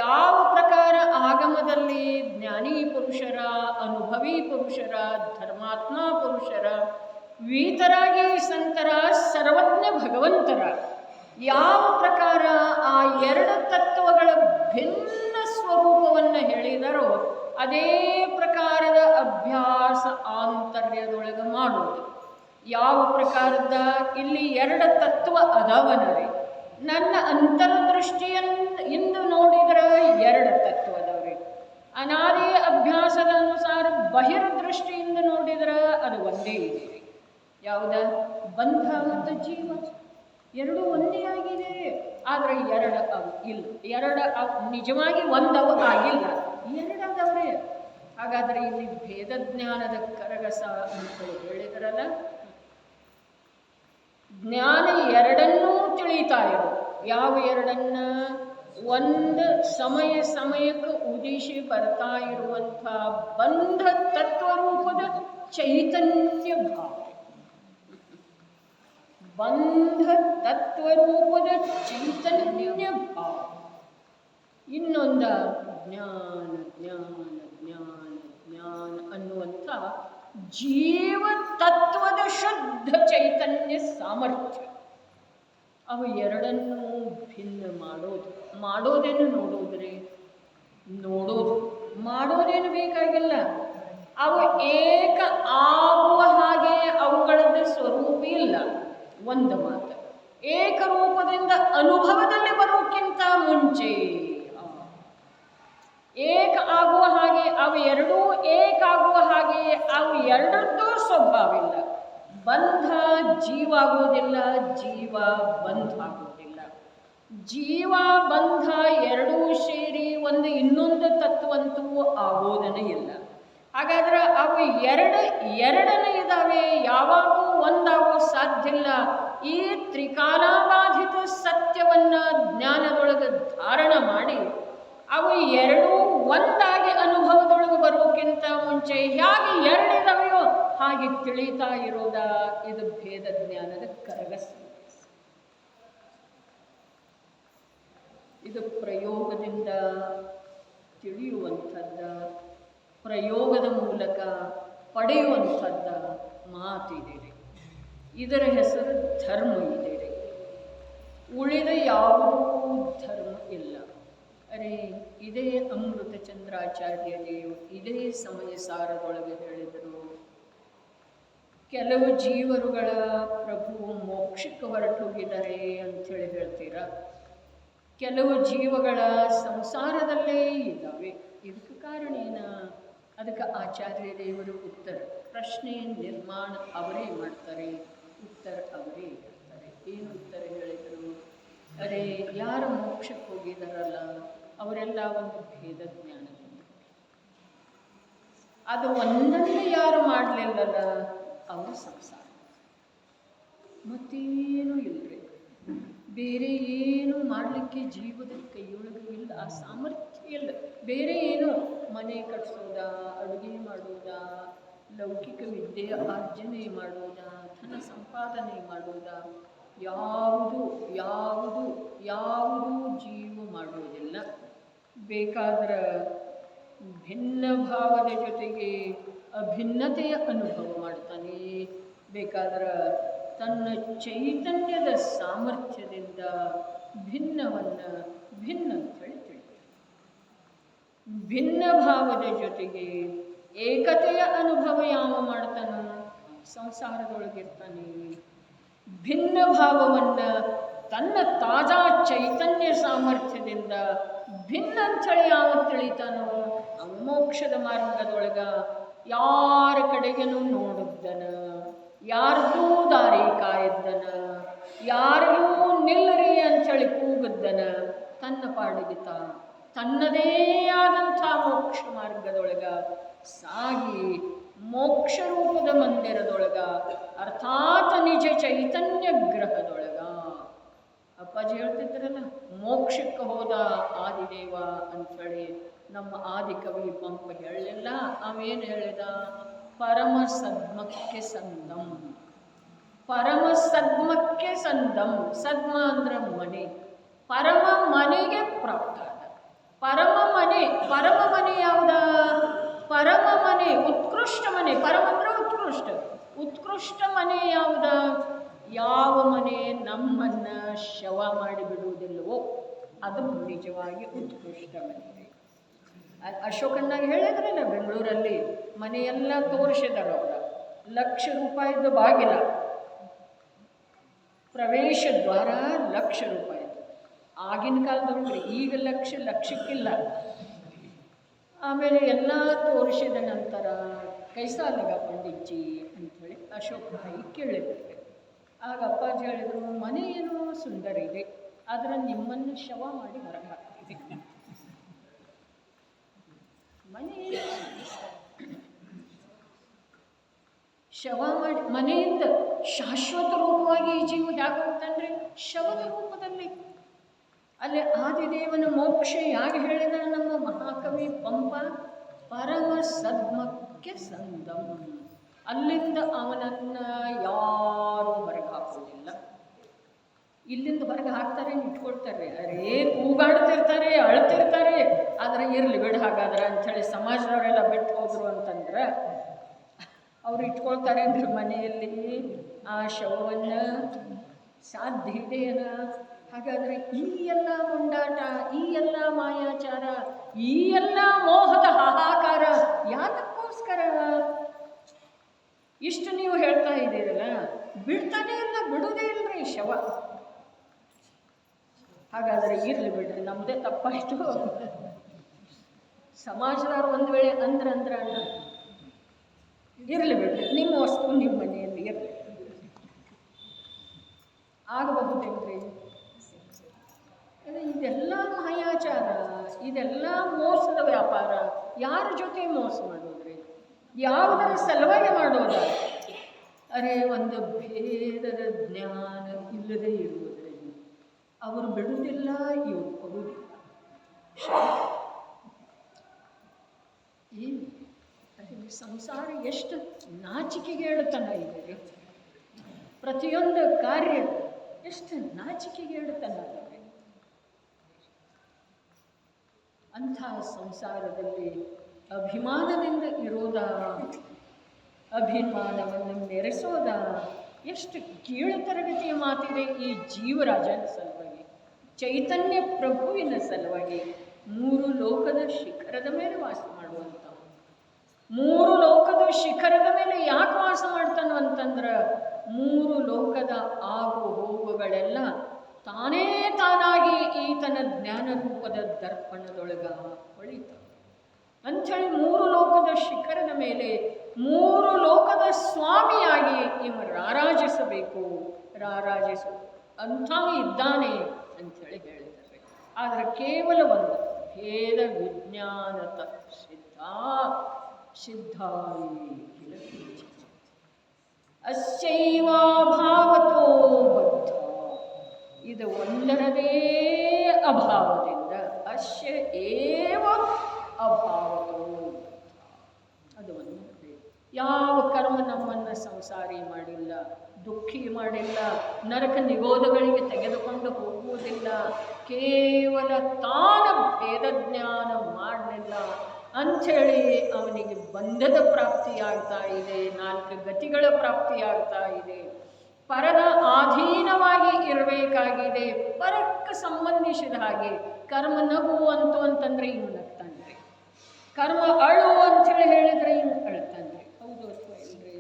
ಯಾವ ಪ್ರಕಾರ ಆಗಮದಲ್ಲಿ ಜ್ಞಾನಿ ಪುರುಷರ, ಅನುಭವಿ ಪುರುಷರ, ಧರ್ಮಾತ್ಮ ಪುರುಷರ, ವೀತರಾಗಿ ಸಂತರ, ಸರ್ವಜ್ಞ ಭಗವಂತರ ಯಾವ ಪ್ರಕಾರ ಆ ಎರಡು ತತ್ವಗಳ ಭಿನ್ನ ಸ್ವರೂಪವನ್ನು ಹೇಳಿದರೋ ಅದೇ ಪ್ರಕಾರದ ಅಭ್ಯಾಸ ಆಂತರ್ಯದೊಳಗೆ ಮಾಡುವುದು. ಯಾವ ಪ್ರಕಾರದ? ಇಲ್ಲಿ 2 ತತ್ವ ಅದಾವನರಿ. ನನ್ನ ಅಂತರ್ದೃಷ್ಟಿಯಿಂದ ನೋಡಿದರೆ 2 ತತ್ವ ಅದಾವ್ರಿ. ಅನಾದಿ ಅಭ್ಯಾಸದ ಅನುಸಾರ ಬಹಿರ್ದೃಷ್ಟಿಯಿಂದ ನೋಡಿದರೆ ಅದು ಒಂದೇ ಇದೆ. ಯಾವುದ? ಬಂಧ ಮತ್ತು ಜೀವ ಎರಡು ಒಂದೇ ಆಗಿದೆ. ಆದರೆ 2 ಅವು ಇಲ್ಲ. 2 ಅವು ನಿಜವಾಗಿ ಒಂದವು ಆಗಿಲ್ಲ, 2 ಅದವ್ರೆ. ಹಾಗಾದರೆ ಇಲ್ಲಿ ಭೇದ ಜ್ಞಾನದ ಕರಗಸ ಅಂತ ಹೇಳಿದ್ರಲ್ಲ, ಜ್ಞಾನ ಎರಡನ್ನೂ ತಿಳಿತಾ ಇರೋ. ಯಾವ ಎರಡನ್ನ? ಒಂದು ಸಮಯಕ್ಕೆ ಉದಿಸಿ ಬರ್ತಾ ಇರುವಂಥ ಬಂಧ ತತ್ವರೂಪದ ಚೈತನ್ಯ ಭಾವ, ಬಂಧ ತತ್ವರೂಪದ ಚೈತನ್ಯ ಭಾವ. ಇನ್ನೊಂದ ಜ್ಞಾನ ಜ್ಞಾನ ಜ್ಞಾನ ಜ್ಞಾನ ಅನ್ನುವಂಥ ಜೀವ ತತ್ವದ ಶುದ್ಧ ಚೈತನ್ಯ ಸಾಮರ್ಥ್ಯ. ಅವು ಎರಡನ್ನೂ ಭಿನ್ನ ಮಾಡೋದೇನು ನೋಡೋದ್ರಿ? ನೋಡೋದು ಮಾಡೋದೇನು ಬೇಕಾಗಿಲ್ಲ. ಅವು ಏಕ ಆಗುವ ಹಾಗೆ ಅವುಗಳದ್ದು ಸ್ವರೂಪ ಇಲ್ಲ. ಒಂದು ಮಾತು, ಏಕರೂಪದಿಂದ ಅನುಭವದಲ್ಲಿ ಬರೋಕ್ಕಿಂತ ಮುಂಚೆ ಏಕ ಆಗುವ ಹಾಗೆ ಅವು ಎರಡೂ ಏಕಾಗುವ ಹಾಗೆ ಅವು ಎರಡರದ್ದೂ ಸ್ವಭಾವ ಇಲ್ಲ. ಬಂಧ ಜೀವ ಆಗುವುದಿಲ್ಲ, ಜೀವ ಬಂಧ ಆಗುವುದಿಲ್ಲ. ಜೀವ ಬಂಧ ಎರಡೂ ಸೇರಿ ಒಂದು ಇನ್ನೊಂದು ತತ್ವಂತೂ ಆಗೋದನೇ ಇಲ್ಲ. ಹಾಗಾದ್ರೆ ಅವು ಎರಡನೇ ಇದ್ದಾವೆ, ಯಾವಾಗೂ ಒಂದಾಗೋ ಸಾಧ್ಯ ಇಲ್ಲ. ಈ ತ್ರಿಕಾಲಾಬಾಧಿತ ಸತ್ಯವನ್ನು ಜ್ಞಾನದೊಳಗೆ ಧಾರಣ ಮಾಡಿ ಅವು ಎರಡೂ ಒಂದಾಗಿ ಅನುಭವದೊಳಗೆ ಬರೋಕ್ಕಿಂತ ಮುಂಚೆ ಹೇಗೆ ಎರಡಿದಾವೆಯೋ ಹಾಗೆ ತಿಳಿತಾ ಇರೋದ ಇದು ಭೇದ ಜ್ಞಾನದ ಕರಗಸ. ಇದು ಪ್ರಯೋಗದಿಂದ ತಿಳಿಯುವಂಥದ್ದ, ಪ್ರಯೋಗದ ಮೂಲಕ ಪಡೆಯುವಂಥದ್ದ ಮಾತಿದೆ. ಇದರ ಹೆಸರು ಧರ್ಮ ಇದೆ. ಉಳಿದ ಯಾವುದೂ ಧರ್ಮ ಇಲ್ಲ. ಅರೆ, ಇದೇ ಅಮೃತ ಚಂದ್ರಾಚಾರ್ಯರು ಇದೇ ಸಮಯ ಸಾರದೊಳಗೆ ಹೇಳಿದರು, ಕೆಲವು ಜೀವರುಗಳ ಪ್ರಭು ಮೋಕ್ಷಕ್ಕೆ ಹೊರಟೋಗಿದ್ದಾರೆ ಅಂಥೇಳಿ ಹೇಳ್ತೀರಾ. ಕೆಲವು ಜೀವಗಳ ಸಂಸಾರದಲ್ಲೇ ಇದ್ದಾವೆ. ಇದಕ್ಕೆ ಕಾರಣ ಏನ? ಅದಕ್ಕೆ ಆಚಾರ್ಯ ದೇವರು ಉತ್ತರ, ಪ್ರಶ್ನೆ ನಿರ್ಮಾಣ ಅವರೇ ಮಾಡ್ತಾರೆ, ಉತ್ತರ ಅವರೇ ಹೇಳ್ತಾರೆ. ಏನು ಉತ್ತರ ಹೇಳಿದರು? ಅರೆ, ಯಾರು ಮೋಕ್ಷಕ್ಕೆ ಹೋಗಿದಾರಲ್ಲ ಅವರೆಲ್ಲ ಒಂದು ಭೇದ ಜ್ಞಾನದಿಂದ, ಅದು ಒಂದನ್ನೇ ಯಾರು ಮಾಡಲಿಲ್ಲಲ್ಲ ಅವರ ಸಂಸಾರ, ಮತ್ತೇನೂ ಇಲ್ಲರಿ. ಬೇರೆ ಏನು ಮಾಡಲಿಕ್ಕೆ ಜೀವದ ಕೈಯೊಳಗೆ ಇಲ್ಲ, ಆ ಸಾಮರ್ಥ್ಯ ಇಲ್ಲ. ಬೇರೆ ಏನು ಮನೆ ಕಟ್ಸೋದಾ, ಅಡುಗೆ ಮಾಡೋದಾ, ಲೌಕಿಕ ವಿದ್ಯೆ ಆರ್ಜನೆ ಮಾಡೋದಾ, ಧನ ಸಂಪಾದನೆ ಮಾಡೋದಾ, ಯಾವುದು ಯಾವುದು ಯಾವುದೂ ಜೀವ ಮಾಡೋದಿಲ್ಲ. ಬೇಕಾದ್ರೆ ಭಿನ್ನ ಭಾವದ ಜೊತೆಗೆ ಅಭಿನ್ನತೆಯ ಅನುಭವ ಮಾಡ್ತಾನೆ. ಬೇಕಾದ್ರೆ ತನ್ನ ಚೈತನ್ಯದ ಸಾಮರ್ಥ್ಯದಿಂದ ಭಿನ್ನವನ್ನು ಭಿನ್ನ ಅಂತ ಹೇಳಿ ತಿಳಿತಾನೆ. ಭಿನ್ನ ಭಾವದ ಜೊತೆಗೆ ಏಕತೆಯ ಅನುಭವ ಯಾವ ಮಾಡ್ತಾನೋ ಸಂಸಾರದೊಳಗಿರ್ತಾನೆ. ಭಿನ್ನ ಭಾವವನ್ನು ತನ್ನ ತಾಜಾ ಚೈತನ್ಯ ಸಾಮರ್ಥ್ಯದಿಂದ ಭಿನ್ನ ಅಂಥೇಳಿ ಯಾವ ತಿಳಿತಾನೋ ಮೋಕ್ಷದ ಮಾರ್ಗದೊಳಗ ಯಾರ ಕಡೆಗೇನು ನೋಡುದ್ದನ, ಯಾರ್ದೂ ದಾರಿ ಕಾಯಿದ್ದನ, ಯಾರಿಗೂ ನಿಲ್ಲರಿ ಅಂಥೇಳಿ ಕೂಗುದ್ದನ, ತನ್ನ ಪಾಡಿಗೆ ತನ್ನದೇ ಆದಂಥ ಮೋಕ್ಷ ಮಾರ್ಗದೊಳಗ ಸಾಗಿ ಮೋಕ್ಷ ರೂಪದ ಮಂದಿರದೊಳಗ ಅರ್ಥಾತ್ ನಿಜ ಚೈತನ್ಯ ಗ್ರಹದೊಳಗ ಅಪ್ಪಾಜಿ ಹೇಳ್ತಿದ್ರಲ್ಲ, ಮೋಕ್ಷಕ್ಕೆ ಹೋದ ಆದಿದೇವ ಅಂಥೇಳಿ ನಮ್ಮ ಆದಿಕವಿ ಪಂಪ ಹೇಳಲಿಲ್ಲ. ಅವೇನು ಹೇಳಿದ? ಪರಮ ಸದ್ಮಕ್ಕೆ ಸಂದಂ, ಪರಮ ಸದ್ಮಕ್ಕೆ ಸಂದಂ. ಸದ್ಮ ಅಂದ್ರೆ ಮನೆ, ಪರಮ ಮನೆಗೆ ಪ್ರಾಪ್ತ ಆದ. ಪರಮ ಮನೆ ಯಾವ್ದ? ಪರಮ ಮನೆ, ಉತ್ಕೃಷ್ಟ ಮನೆ. ಪರಮ ಅಂದ್ರೆ ಉತ್ಕೃಷ್ಟ. ಉತ್ಕೃಷ್ಟ ಮನೆ ಯಾವ್ದ? ಯಾವ ಮನೆ ನಮ್ಮನ್ನ ಶವ ಮಾಡಿಬಿಡುವುದಿಲ್ಲವೋ ಅದು ನಿಜವಾಗಿ ಉತ್ಕೃಷ್ಟ ಮನೆ. ಅಶೋಕನ್ನಾಗಿ ಹೇಳಿದ್ರಲ್ಲ, ಬೆಂಗಳೂರಲ್ಲಿ ಮನೆಯೆಲ್ಲ ತೋರಿಸಿದಾರೆ ಅವರ. ₹1,00,000 ಬಾಗಿಲ, ಪ್ರವೇಶ ದ್ವಾರ ₹1,00,000. ಆಗಿನ ಕಾಲದೊಳಗೆ ಈಗ ಲಕ್ಷಕ್ಕಿಲ್ಲ. ಆಮೇಲೆ ಎಲ್ಲ ತೋರಿಸಿದ ನಂತರ ಕೈಸಾಲಗ ಪಂಡಿತ್ಜಿ ಅಂಥೇಳಿ ಅಶೋಕ ಭಾಯಿ ಕೇಳಿದ್ರು. ಆಗ ಅಪ್ಪಾಜಿ ಹೇಳಿದರು, ಮನೆ ಏನೋ ಸುಂದರ ಇದೆ, ಆದರೆ ನಿಮ್ಮನ್ನು ಶವ ಮಾಡಿ ಹೊರಗೆ ಹಾಕ್ತೀವಿ. ಮನೆ ಶವ ಮಾಡಿ, ಮನೆಯಿಂದ ಶಾಶ್ವತ ರೂಪವಾಗಿ ಈ ಜೀವ ಹೇಗೆ ಹೋಗ್ತಾನ್ರಿ? ಶವದ ರೂಪದಲ್ಲಿ. ಅಲ್ಲಿ ಆದಿದೇವನ ಮೋಕ್ಷ ಯಾಕೆ ಹೇಳಿದ ನಮ್ಮ ಮಹಾಕವಿ ಪಂಪ? ಪರಮ ಸದ್ಮಕ್ಕೆ ಸಂದಂ. ಅಲ್ಲಿಂದ ಅವನನ್ನು ಯಾರೂ ಹೊರಗೆ ಹಾಕೋದಿಲ್ಲ. ಇಲ್ಲಿಂದ ಹೊರಗೆ ಹಾಕ್ತಾರೆ, ಇಟ್ಕೊಳ್ತಾರೆ, ಅರೇ ಕೂಗಾಡ್ತಿರ್ತಾರೆ, ಅಳ್ತಿರ್ತಾರೆ. ಆದರೆ ಇರಲಿ ಬಿಡು ಹಾಗಾದ್ರೆ ಅಂಥೇಳಿ ಸಮಾಜದವರೆಲ್ಲ ಬಿಟ್ಟು ಹೋದ್ರು ಅಂತಂದ್ರೆ ಅವ್ರು ಇಟ್ಕೊಳ್ತಾರೆ ಅಂದ್ರೆ ಮನೆಯಲ್ಲಿ ಆ ಶವವನ್ನು ಸಾಧ್ಯ ಇದೆಯಲ್ಲ? ಹಾಗಾದರೆ ಈ ಎಲ್ಲ ಮುಂಡಾಟ, ಈ ಎಲ್ಲ ಮಾಯಾಚಾರ, ಈ ಎಲ್ಲ ಮೋಹದ ಹಾಹಾಕಾರ ಯಾತಕ್ಕೋಸ್ಕರ? ಇಷ್ಟು ನೀವು ಹೇಳ್ತಾ ಇದ್ದೀರಲ್ಲ, ಬಿಡ್ತಾನೆ ಇಲ್ಲ, ಬಿಡುವುದೇ ಇಲ್ಲರಿ ಶವ. ಹಾಗಾದರೆ ಇರಲಿ ಬಿಡ್ರಿ, ನಮ್ಮದೇ ತಪ್ಪಾಯಿತು. ಸಮಾಜದವ್ರು ಒಂದು ವೇಳೆ ಅಂದ್ರೆ ಇರಲಿ ಬಿಡ್ರಿ, ನಿಮ್ಮ ವಸ್ತು ನಿಮ್ಮ ಮನೆಯಲ್ಲಿ ಇರಲಿ, ಆಗಬಹುದೇನ್ರಿ? ಇದೆಲ್ಲ ಮಾಯಾಚಾರ, ಇದೆಲ್ಲ ಮೋಸದ ವ್ಯಾಪಾರ. ಯಾರ ಜೊತೆ ಮೋಸ ಮಾಡೋದ್ರಿ? ಯಾವುದರ ಸಲುವಾಗಿ ಮಾಡೋದ? ಅರೆ ಒಂದು ಭೇದದ ಜ್ಞಾನ ಇಲ್ಲದೆ ಇರುವುದರಿಂದ ಅವರು ಬಿಡುವುದಿಲ್ಲ, ಇವರು ಕೊಡುವುದಿಲ್ಲ. ಏನು ಸಂಸಾರ ಎಷ್ಟು ನಾಚಿಕೆಗೇಳುತನ ಇದೆ. ಪ್ರತಿಯೊಂದು ಕಾರ್ಯ ಎಷ್ಟು ನಾಚಿಕೆಗೇಳುತನ ಇದೆ. ಅಂಥ ಸಂಸಾರದಲ್ಲಿ ಅಭಿಮಾನದಿಂದ ಇರೋದ, ಅಭಿಮಾನವನ್ನು ಮೆರೆಸೋದ, ಎಷ್ಟು ಕೀಳು ತರಗತಿಯ ಮಾತಿದೆ ಈ ಜೀವರಾಜನ ಸಲುವಾಗಿ, ಚೈತನ್ಯ ಪ್ರಭುವಿನ ಸಲುವಾಗಿ. 3 ಲೋಕದ ಶಿಖರದ ಮೇಲೆ ವಾಸ ಮಾಡುವಂಥ, 3 ಲೋಕದ ಶಿಖರದ ಮೇಲೆ ಯಾಕೆ ವಾಸ ಮಾಡ್ತಾನೋ ಅಂತಂದ್ರೆ 3 ಲೋಕದ ಆಗು ಹೋಗುಗಳೆಲ್ಲ ತಾನೇ ತಾನಾಗಿ ಈತನ ಜ್ಞಾನ ರೂಪದ ದರ್ಪಣದೊಳಗ ಹೊಳಿತ ಅಂಥೇಳಿ 3 ಲೋಕದ ಶಿಖರದ ಮೇಲೆ 3 ಲೋಕದ ಸ್ವಾಮಿಯಾಗಿ ಇವ ರಾರಾಜಿಸಬೇಕು, ಅಂಥ ಇದ್ದಾನೆ ಅಂಥೇಳಿ ಹೇಳಿದ್ದಾರೆ. ಆದರೆ ಕೇವಲ ಒಂದು ಭೇದ ವಿಜ್ಞಾನತ ಸಿದ್ಧಾಯಿ ಅಸ್ಯೈವಾಭಾವತೋ ಬದ್ಧ. ಇದು ಒಂದರದೇ ಅಭಾವದಿಂದ ಅಸ್ಯ ಏವ ಅಭಾವತೋ, ಅದು ಒಂದರದೇ. ಯಾವ ಕರ್ಮ ನಮ್ಮನ್ನು ಸಂಸಾರಿ ಮಾಡಿಲ್ಲ, ದುಃಖಿ ಮಾಡಿಲ್ಲ, ನರಕ ನಿಗೋಧಗಳಿಗೆ ತೆಗೆದುಕೊಂಡು ಹೋಗುವುದಿಲ್ಲ, ಕೇವಲ ತಾನ ಭೇದ ಜ್ಞಾನ ಮಾಡಲಿಲ್ಲ ಅಂಥೇಳಿ ಅವನಿಗೆ ಬಂಧದ ಪ್ರಾಪ್ತಿಯಾಗ್ತಾ ಇದೆ, 4 ಗತಿಗಳ ಪ್ರಾಪ್ತಿಯಾಗ್ತಾ ಇದೆ, ಪರದ ಅಧೀನವಾಗಿ ಇರಬೇಕಾಗಿದೆ. ಪರಕ್ಕೆ ಸಂಬಂಧಿಸಿದ ಹಾಗೆ ಕರ್ಮ ನಗು ಅಂತಂದ್ರೆ ಇವು ನಗ್ತಾನ್ರಿ, ಕರ್ಮ ಅಳು ಅಂಥೇಳಿ ಹೇಳಿದ್ರೆ ಇವು ಅಳ್ತಾನ್ರಿ. ಹೌದು ಅಥವಾ ಇಲ್ರಿ?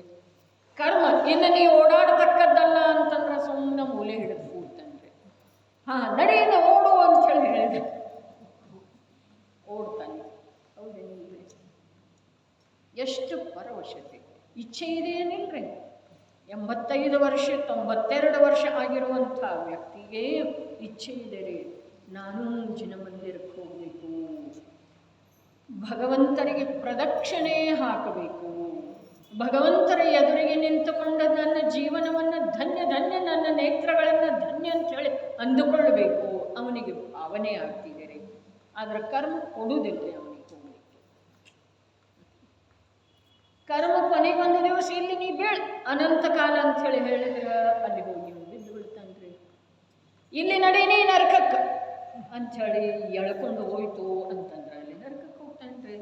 ಕರ್ಮ ಇನ್ನು ನೀವು ಓಡಾಡತಕ್ಕದ್ದಲ್ಲ ಅಂತಂದ್ರೆ ಸುಮ್ಮನೆ ಮೂಲೆ ಹಿಡಿದು ಕೂಡ್ತಾನ್ರಿ. ನಡೆಯಿಂದ ಓಡು ಅಂತ ಹೇಳಿ ಹೇಳಿದೆ. ಓಡ್ತಾನೆ. ಹೌದೇನಿಲ್ರಿ? ಎಷ್ಟು ಪರವಶತೆ, ಇಚ್ಛೆ ಇದೆಯೇನಿಲ್ರಿ? 85 ವರ್ಷ 92 ವರ್ಷ ಆಗಿರುವಂಥ ವ್ಯಕ್ತಿಗೆ ಇಚ್ಛೆ ಇದೆ ರೀ, ನಾನು ಜಿನಮಂದಿರಕ್ಕೆ ಹೋಗಬೇಕು, ಭಗವಂತರಿಗೆ ಪ್ರದಕ್ಷಿಣೆ ಹಾಕಬೇಕು, ಭಗವಂತರ ಎದುರಿಗೆ ನಿಂತುಕೊಂಡು ನನ್ನ ಜೀವನವನ್ನು ಧನ್ಯ ಧನ್ಯ, ನನ್ನ ನೇತ್ರಗಳನ್ನು ಧನ್ಯ ಅಂತೇಳಿ ಅಂದುಕೊಳ್ಳಬೇಕು. ಅವನಿಗೆ ಭಾವನೆ ಆಗ್ತಿದೆ ರೀ. ಆದರೆ ಕರ್ಮ ಕೊಡುವುದಿಲ್ಲ ಅವನಿಗೆ ಹೋಗಲಿಕ್ಕೆ. ಕರ್ಮ ಕೊನೆಗೊಂದು ದಿವಸ ಇಲ್ಲಿ ನೀ ಬೀಳ್ ಅನಂತ ಕಾಲ ಅಂಥೇಳಿ ಹೇಳಿದ್ರೆ ಅಲ್ಲಿ ಹೋಗಿ ಬಿದ್ದು ಬಿಡ್ತಾನ್ರಿ. ಇಲ್ಲಿ ನಡೀನಿ ನರಕಕ್ಕೆ ಅಂಥೇಳಿ ಎಳ್ಕೊಂಡು ಹೋಯ್ತು ಅಂತಂದ್ರೆ ಅಲ್ಲಿ ನರಕಕ್ಕೆ ಹೋಗ್ತಾನ್ರಿ.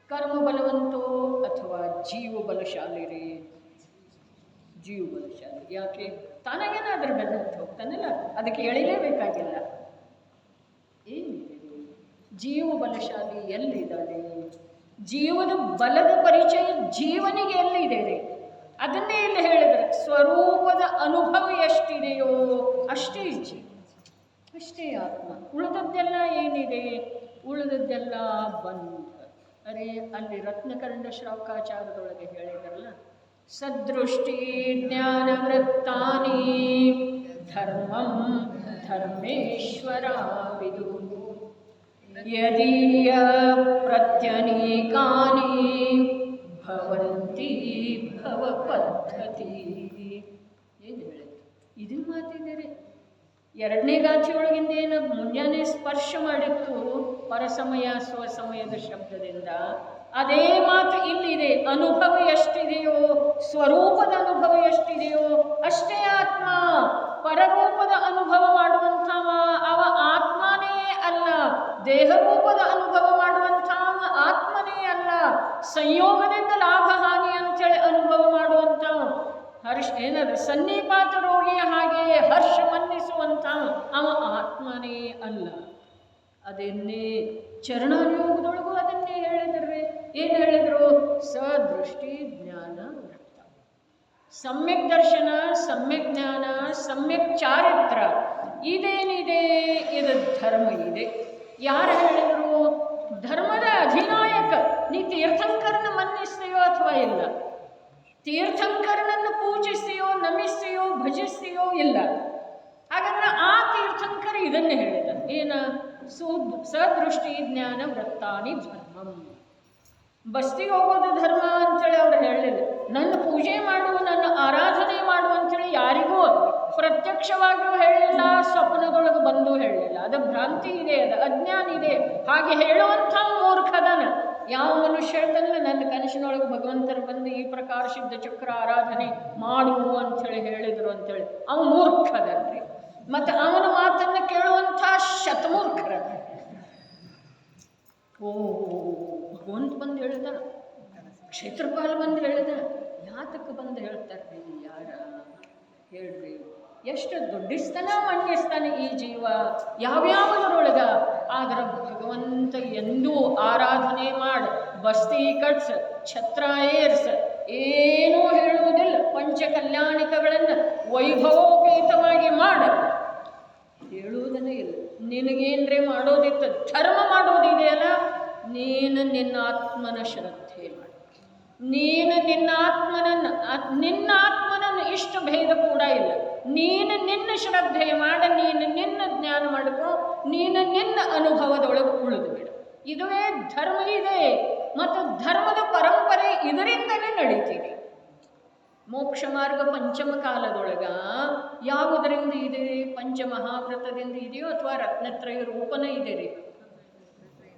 ಕರ್ಮ ಬಲವಂತೋ ಅಥವಾ ಜೀವ ಬಲಶಾಲಿ ರೀ? ಜೀವ ಬಲಶಾಲಿ. ಯಾಕೆ? ತಾನಾಗೇನಾದ್ರೂ ಬೆನ್ನಂತ ಹೋಗ್ತಾನಲ್ಲ, ಅದಕ್ಕೆ ಎಳಿಲೇಬೇಕಾಗಿಲ್ಲ. ಏನಿದೆ ಜೀವ ಬಲಶಾಲಿ ಎಲ್ಲಿದ್ದಾನೆ? ಜೀವದ ಬಲದ ಪರಿಚಯ ಜೀವನಿಗೆ ಎಲ್ಲಿದೆ ರೀ? ಅದನ್ನೇ ಇಲ್ಲಿ ಹೇಳಿದ್ರೆ, ಸ್ವರೂಪದ ಅನುಭವ ಎಷ್ಟಿದೆಯೋ ಅಷ್ಟೇ ಜೀವ, ಅಷ್ಟೇ ಆತ್ಮ. ಉಳಿದದ್ದೆಲ್ಲ ಏನಿದೆ? ಉಳಿದದ್ದೆಲ್ಲ ಬಂಧ. ಅರೆ ಅಲ್ಲಿ ರತ್ನಕರ್ಣ ಶ್ರಾವಕಾಚಾರದೊಳಗೆ ಹೇಳಿದ್ರಲ್ಲ, ಸದೃಷ್ಟಿ ಜ್ಞಾನವೃತ್ತಾನಿ ಧರ್ಮಂ ಧರ್ಮೇಶ್ವರಾವಿದು ಯದೀಯ ಪ್ರತ್ಯನೀಕಾನಿ ಭವಂತಿ ಭವ ಪದ್ಧತಿ. ಏನು ಹೇಳಿದ್ರು? ಇದು ಮಾತಿದ್ದಾರೆ. ಎರಡನೇ ಗಾಥೆಯೊಳಗಿಂದ ಏನು ಮುಂಜಾನೆ ಸ್ಪರ್ಶ ಮಾಡಿತ್ತು ಪರಸಮಯ ಸ್ವಸಮಯದ ಶಬ್ದದಿಂದ, ಅದೇ ಮಾತು ಇಲ್ಲಿದೆ. ಅನುಭವ ಎಷ್ಟಿದೆಯೋ, ಸ್ವರೂಪದ ಅನುಭವ ಎಷ್ಟಿದೆಯೋ ಅಷ್ಟೇ ಆತ್ಮ. ಪರರೂಪದ ಅನುಭವ ಮಾಡುವಂಥವ ಅವ ಆತ್ಮನೇ ಅಲ್ಲ, ದೇಹರೂಪದ ಅನುಭವ ಮಾಡುವಂಥವ ಆತ್ಮನೇ ಅಲ್ಲ, ಸಂಯೋಗದಿಂದ ಲಾಭ ಹಾನಿ ಅಂಥೇಳಿ ಅನುಭವ ಮಾಡುವಂಥವ ಏನದು ಸನ್ನಿಪಾತ ರೋಗಿಯ ಹಾಗೆ ಹರ್ಷ ಮನ್ನಿಸುವಂಥ ಅವ ಆತ್ಮನೇ ಅಲ್ಲ. ಅದನ್ನೇ ಚರಣಾನುಯೋಗದೊಳಗೂ ಅದನ್ನೇ ಹೇಳಿದ್ರಿ. ಏನು ಹೇಳಿದ್ರು? ಸದೃಷ್ಟಿ ಜ್ಞಾನ ವೃತ್ತ. ಸಮ್ಯಕ್ ದರ್ಶನ, ಸಮ್ಯಕ್ ಜ್ಞಾನ, ಸಮ್ಯಕ್ ಚಾರಿತ್ರ ಇದೇನಿದೆ? ಇದು ಧರ್ಮ ಇದೆ. ಯಾರು ಹೇಳಿದರು? ಧರ್ಮದ ಅಧಿನಾಯಕ. ನೀ ತೀರ್ಥಂಕರನ ಮನ್ನಿಸ್ತೀಯೋ ಅಥವಾ ಇಲ್ಲ? ತೀರ್ಥಂಕರನನ್ನು ಪೂಜಿಸ್ತೀಯೋ, ನಮಿಸ್ತೀಯೋ, ಭಜಿಸ್ತೀಯೋ? ಇಲ್ಲ. ಹಾಗಾದ್ರೆ ಆ ತೀರ್ಥಂಕರ ಇದನ್ನೇ ಹೇಳಿದ. ಏನ? ಸದೃಷ್ಟಿ ಜ್ಞಾನ ವೃತ್ತಾನಿ ಧರ್ಮಂ. ಬಸ್ತಿಗೆ ಹೋಗೋದು ಧರ್ಮ ಅಂತೇಳಿ ಅವ್ರು ಹೇಳಲಿಲ್ಲ. ನನ್ನ ಪೂಜೆ ಮಾಡು, ನನ್ನ ಆರಾಧನೆ ಮಾಡು ಅಂತೇಳಿ ಯಾರಿಗೂ ಪ್ರತ್ಯಕ್ಷವಾಗಿಯೂ ಹೇಳಲಿಲ್ಲ, ಸ್ವಪ್ನದೊಳಗೆ ಬಂದು ಹೇಳಲಿಲ್ಲ. ಅದು ಭ್ರಾಂತಿ ಇದೆ, ಅದು ಅಜ್ಞಾನ ಇದೆ. ಹಾಗೆ ಹೇಳುವಂಥ ಮೂರ್ಖದನ ಯಾವ ಮನುಷ್ಯ ಹೇಳ್ತಾನಲ್ಲ, ನನ್ನ ಕನಸಿನೊಳಗೆ ಭಗವಂತರು ಬಂದು ಈ ಪ್ರಕಾರ ಸಿದ್ಧ ಚಕ್ರ ಆರಾಧನೆ ಮಾಡು ಅಂಥೇಳಿ ಹೇಳಿದರು ಅಂತೇಳಿ ಅವನು ಮೂರ್ಖದನ್ರಿ. ಮತ್ತು ಅವನ ಮಾತನ್ನು ಕೇಳುವಂಥ ಶತಮೂರ್ಖರ. ಓ ಭಗವಂತ ಬಂದು ಹೇಳಿದ, ಕ್ಷೇತ್ರಪಾಲ ಬಂದು ಹೇಳಿದ, ಯಾತಕ್ಕೆ ಬಂದು ಹೇಳ್ತಾರೆ? ಯಾರ ಹೇಳ್ರಿ? ಎಷ್ಟು ದೊಡ್ಡಿಸ್ತಾನ ಮಣ್ಣಿಸ್ತಾನೆ ಈ ಜೀವ ಯಾವ್ಯಾವುದರೊಳಗ. ಆದ್ರೆ ಭಗವಂತ ಎಂದೂ ಆರಾಧನೆ ಮಾಡ, ಬಸ್ತಿ ಕಟ್ಸ, ಛತ್ರ ಏರ್ಸ ಏನೂ ಹೇಳುವುದಿಲ್ಲ. ಪಂಚ ಕಲ್ಯಾಣಿಕಗಳನ್ನು ವೈಭವೋಪೇತವಾಗಿ ಮಾಡ ಹೇಳುವುದನ್ನೇ ಇಲ್ಲ. ನಿನಗೇನ್ರೆ ಮಾಡೋದಿತ್ತು, ಧರ್ಮ ಮಾಡೋದಿದೆಯಲ್ಲ, ನೀನು ನಿನ್ನ ಆತ್ಮನ ಶ್ರದ್ಧೆ ಮಾಡ. ನೀನು ನಿನ್ನ ಆತ್ಮನನ್ನು ಇಷ್ಟು ಭೇದ ಕೂಡ ಇಲ್ಲ. ನೀನು ನಿನ್ನ ಶ್ರದ್ಧೆ ಮಾಡ, ನೀನು ನಿನ್ನ ಜ್ಞಾನ ಮಾಡಿಕೊ, ನೀನು ನಿನ್ನ ಅನುಭವದೊಳಗೆ ಉಳಿದು ಬಿಡು. ಇದುವೇ ಧರ್ಮ ಇದೆ. ಮತ್ತು ಧರ್ಮದ ಪರಂಪರೆ ಇದರಿಂದಲೇ ನಡೀತಿದೆ. ಮೋಕ್ಷ ಮಾರ್ಗ ಪಂಚಮ ಕಾಲದೊಳಗ ಯಾವುದರಿಂದ ಇದೆ? ಪಂಚಮಹಾವ್ರತದಿಂದ ಇದೆಯೋ ಅಥವಾ ರತ್ನತ್ರಯ ರೂಪನ ಇದೆ ರೀ?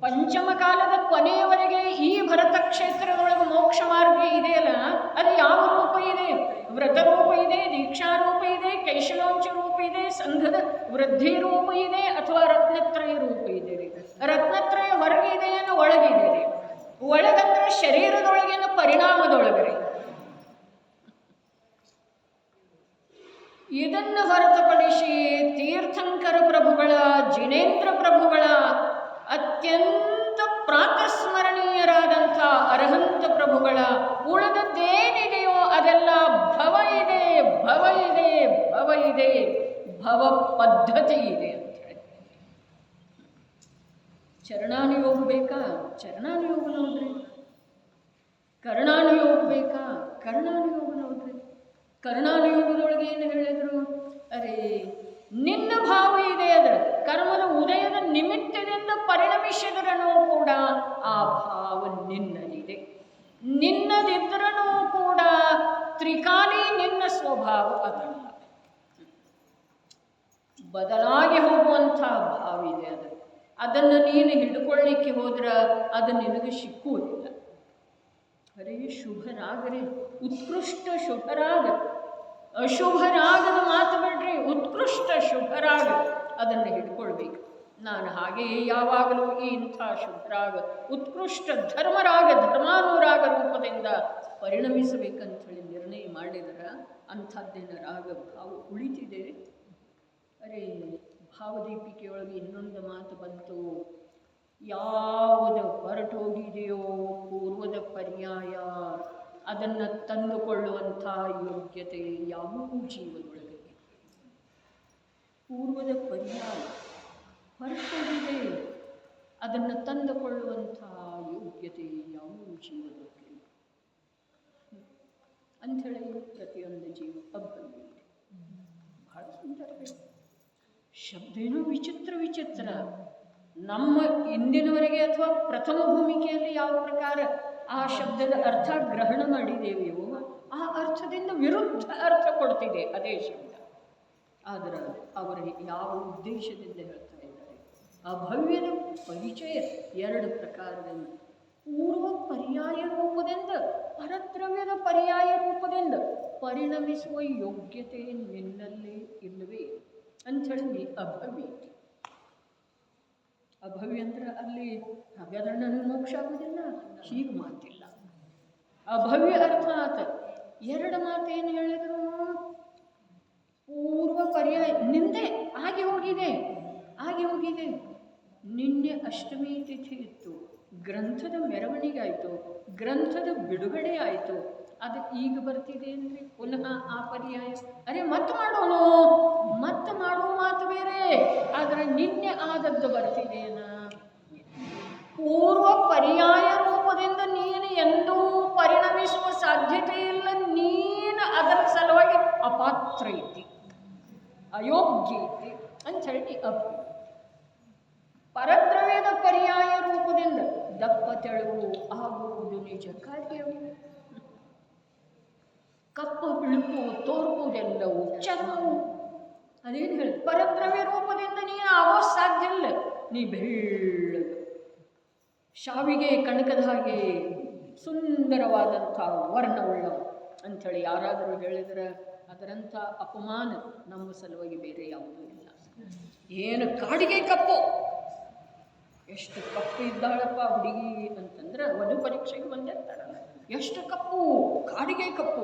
ಪಂಚಮ ಕಾಲದ ಕೊನೆಯವರೆಗೆ ಈ ಭರತ ಕ್ಷೇತ್ರದೊಳಗೆ ಮೋಕ್ಷ ಮಾರ್ಗ ಇದೆಯಲ್ಲ, ಅದು ಯಾವ ರೂಪ ಇದೆ? ವ್ರತ ರೂಪ ಇದೆ, ದೀಕ್ಷಾ ರೂಪ ಇದೆ, ಕೈಶಲಾಂಶ ರೂಪ ಇದೆ, ಸಂಘದ ವೃದ್ಧಿ ರೂಪ ಇದೆ, ಅಥವಾ ರತ್ನತ್ರಯ ರೂಪ ಇದೆ ರೀ? ರತ್ನತ್ರಯ ಹೊರಗೆ ಇದೆಯೇನೋ ಒಳಗಿದೆ ರೀ? ಒಳಗಂದ್ರೆ ಶರೀರದೊಳಗೇನು ಪರಿಣಾಮದೊಳಗ್ರಿ. ಇದನ್ನು ಹೊರತುಪಡಿಸಿ ತೀರ್ಥಂಕರ ಪ್ರಭುಗಳ, ಜಿನೇಂದ್ರ ಪ್ರಭುಗಳ ಅತ್ಯಂತ ಪ್ರಾತಸ್ಮರಣೀಯರಾದಂಥ ಅರ್ಹಂತ ಪ್ರಭುಗಳ ಉಳಿದದ್ದೇನಿದೆಯೋ ಅದೆಲ್ಲ ಭವ ಇದೆ, ಭವ ಇದೆ, ಭವ ಇದೆ. ಭವ ಅನುಭವ ಪದ್ಧತಿ ಇದೆ ಅಂತ ಹೇಳಿ. ಚರಣಾನುಯೋಗ ಬೇಕಾ? ಚರಣಾನುಯೋಗ ನೋಡ್ರಿ. ಕರ್ಣಾನುಯೋಗ ಬೇಕಾ? ಕರ್ಣಾನುಯೋಗ ನೋಡ್ರಿ. ಕರ್ಣಾನುಯೋಗದೊಳಗೆ ಏನು ಹೇಳಿದರು? ಅರೆ ನಿನ್ನ ಭಾವ ಇದೆ, ಅದರ ಕರ್ಮದ ಉದಯದ ನಿಮಿತ್ತದಿಂದ ಪರಿಣಮಿಸಿದ್ರೂ ಕೂಡ ಆ ಭಾವ ನಿನ್ನದಿದೆ. ನಿನ್ನದಿದ್ರೂ ಕೂಡ ತ್ರಿಕಾಲಿ ನಿನ್ನ ಸ್ವಭಾವ ಅದಲ್ಲ, ಬದಲಾಗಿ ಹೋಗುವಂಥ ಭಾವ ಇದೆ. ಅದನ್ನು ನೀನು ಹಿಡ್ಕೊಳ್ಳಿಕ್ಕೆ ಹೋದ್ರೆ ಅದು ನಿನಗೆ ಸಿಕ್ಕುವುದಿಲ್ಲ. ಅರೆ ಶುಭರಾಗರಿ, ಉತ್ಕೃಷ್ಟ ಶುಭರಾಗ, ಅಶುಭರಾಗದ ಮಾತು ಬಿಡ್ರಿ, ಉತ್ಕೃಷ್ಟ ಶುಭರಾಗ ಅದನ್ನು ಹಿಡ್ಕೊಳ್ಬೇಕು. ನಾನು ಹಾಗೆಯೇ ಯಾವಾಗಲೂ ಈ ಇಂಥ ಶುಭರಾಗ ಉತ್ಕೃಷ್ಟ ಧರ್ಮರಾಗ ಧರ್ಮಾನುರಾಗ ರೂಪದಿಂದ ಪರಿಣಮಿಸಬೇಕಂಥೇಳಿ ನಿರ್ಣಯ ಮಾಡಿದರೆ ಅಂಥದ್ದೇನ ರಾಗ ಭಾವ ಉಳಿತಿದೆ. ಅರೆ ಭಾವದೀಪಿಕೆಯೊಳಗೆ ಇನ್ನೊಂದು ಮಾತು ಬಂತು, ಯಾವುದು ಹೊರಟೋಗಿದೆಯೋ ಪೂರ್ವದ ಪರ್ಯಾಯ ಅದನ್ನು ತಂದುಕೊಳ್ಳುವಂಥ ಯೋಗ್ಯತೆ ಯಾವ ಜೀವನೊಳಗೆ. ಪೂರ್ವದ ಪರ್ಯಾಯ ಹೊರಟೋಗಿದೆ, ಅದನ್ನು ತಂದುಕೊಳ್ಳುವಂಥ ಯೋಗ್ಯತೆ ಯಾವ ಜೀವನೊಳಗೆ ಅಂಥೇಳಿ ಪ್ರತಿಯೊಂದು ಜೀವ ಅಭ್ಯಂತರ ಬಹಳ ಸುಂದರ. ಶಬ್ದ ಏನೋ ವಿಚಿತ್ರ ವಿಚಿತ್ರ. ನಮ್ಮ ಇಂದಿನವರೆಗೆ ಅಥವಾ ಪ್ರಥಮ ಭೂಮಿಕೆಯಲ್ಲಿ ಯಾವ ಪ್ರಕಾರ ಆ ಶಬ್ದದ ಅರ್ಥ ಗ್ರಹಣ ಮಾಡಿದ್ದೇವೆಯೋ ಆ ಅರ್ಥದಿಂದ ವಿರುದ್ಧ ಅರ್ಥ ಕೊಡ್ತಿದೆ ಅದೇ ಶಬ್ದ. ಆದರೆ ಅವರು ಯಾವ ಉದ್ದೇಶದಿಂದ ಹೇಳ್ತಾ ಇದ್ದಾರೆ? ಅಭವ್ಯದ ಪರಿಚಯ ಎರಡು ಪ್ರಕಾರದಿಂದ, ಪೂರ್ವ ಪರ್ಯಾಯ ರೂಪದಿಂದ ಪರದ್ರವ್ಯದ ಪರ್ಯಾಯ ರೂಪದಿಂದ ಪರಿಣಮಿಸುವ ಯೋಗ್ಯತೆ ನಿನ್ನಲ್ಲಿ ಇಲ್ಲವೇ ಅಂಥೇಳಿ ಅಭವ್ಯ. ಅಭವ್ಯ ಅಂದ್ರೆ ಅಲ್ಲಿ ಹಾಗಾದ್ರೆ ನನಗೆ ಮೋಕ್ಷ ಆಗೋದಿಲ್ಲ, ಹೀಗೆ ಮಾತಿಲ್ಲ. ಅಭವ್ಯ ಅರ್ಥ ಆತ. ಎರಡು ಮಾತೇನು ಹೇಳಿದ್ರು? ಪೂರ್ವ ಪರ್ಯಾಯ ನಿಂದೆ ಆಗಿ ಹೋಗಿದೆ, ಆಗಿ ಹೋಗಿದೆ. ನಿನ್ನೆ ಅಷ್ಟಮಿ ತಿಥಿ ಇತ್ತು, ಗ್ರಂಥದ ಮೆರವಣಿಗೆ ಆಯಿತು, ಗ್ರಂಥದ ಬಿಡುಗಡೆ ಆಯಿತು. ಅದು ಈಗ ಬರ್ತಿದೆ ಅಂದರೆ ಪುನಃ ಆ ಪರ್ಯಾಯ. ಅರೆ ಮತ್ತೆ ಮಾಡೋಣ, ಮತ್ತೆ ಮಾಡೋ ಮಾತು ಬೇರೆ, ಆದರೆ ನಿನ್ನೆ ಆದದ್ದು ಬರ್ತಿದೆಯೇನ? ಪೂರ್ವ ಪರ್ಯಾಯ ರೂಪದಿಂದ ನೀನು ಎಂದೂ ಪರಿಣಮಿಸುವ ಸಾಧ್ಯತೆ ಇಲ್ಲ. ನೀನು ಅದರ ಸಲುವಾಗಿ ಅಪಾತ್ರ ಐತಿ, ಅಯೋಗ್ಯ ಐತಿ ಅಂಥೇಳಿ ಅಭಿ. ಪರದ್ರವ್ಯದ ಪರ್ಯಾಯ ರೂಪದಿಂದ ದಪ್ಪ ತೆಳುವು ಆಗುವುದು ನಿಜ ಕಾರ್ಯವು. ಕಪ್ಪು ಬಿಳುಪು ತೋರ್ಪುವುದೆಲ್ಲವೂ ಚರ್ಮವು. ಅದೇನು ಹೇಳಿ? ಪರದ್ರವ್ಯ ರೂಪದಿಂದ ನೀನು ಆಗೋ ಸಾಧ್ಯ ಇಲ್ಲ. ನೀ ಬೆಳ್ಳಗೆ ಶಾವಿಗೆ ಕಣಕದ ಹಾಗೆ ಸುಂದರವಾದಂಥ ವರ್ಣವುಳ್ಳವು ಅಂಥೇಳಿ ಯಾರಾದರೂ ಹೇಳಿದರೆ ಅದರಂಥ ಅಪಮಾನ ನಮ್ಮ ಸಲುವಾಗಿ ಬೇರೆ ಯಾವುದೂ ಇಲ್ಲ. ಏನು ಕಾಡಿಗೆ ಕಪ್ಪು, ಎಷ್ಟು ಕಪ್ಪು ಇದ್ದಾಳಪ್ಪ ಹುಡುಗಿ ಅಂತಂದ್ರೆ ವಧು ಪರೀಕ್ಷೆಗೆ ಬಂದಿರ್ತಾರಲ್ಲ, ಎಷ್ಟು ಕಪ್ಪು, ಕಾಡಿಗೆ ಕಪ್ಪು.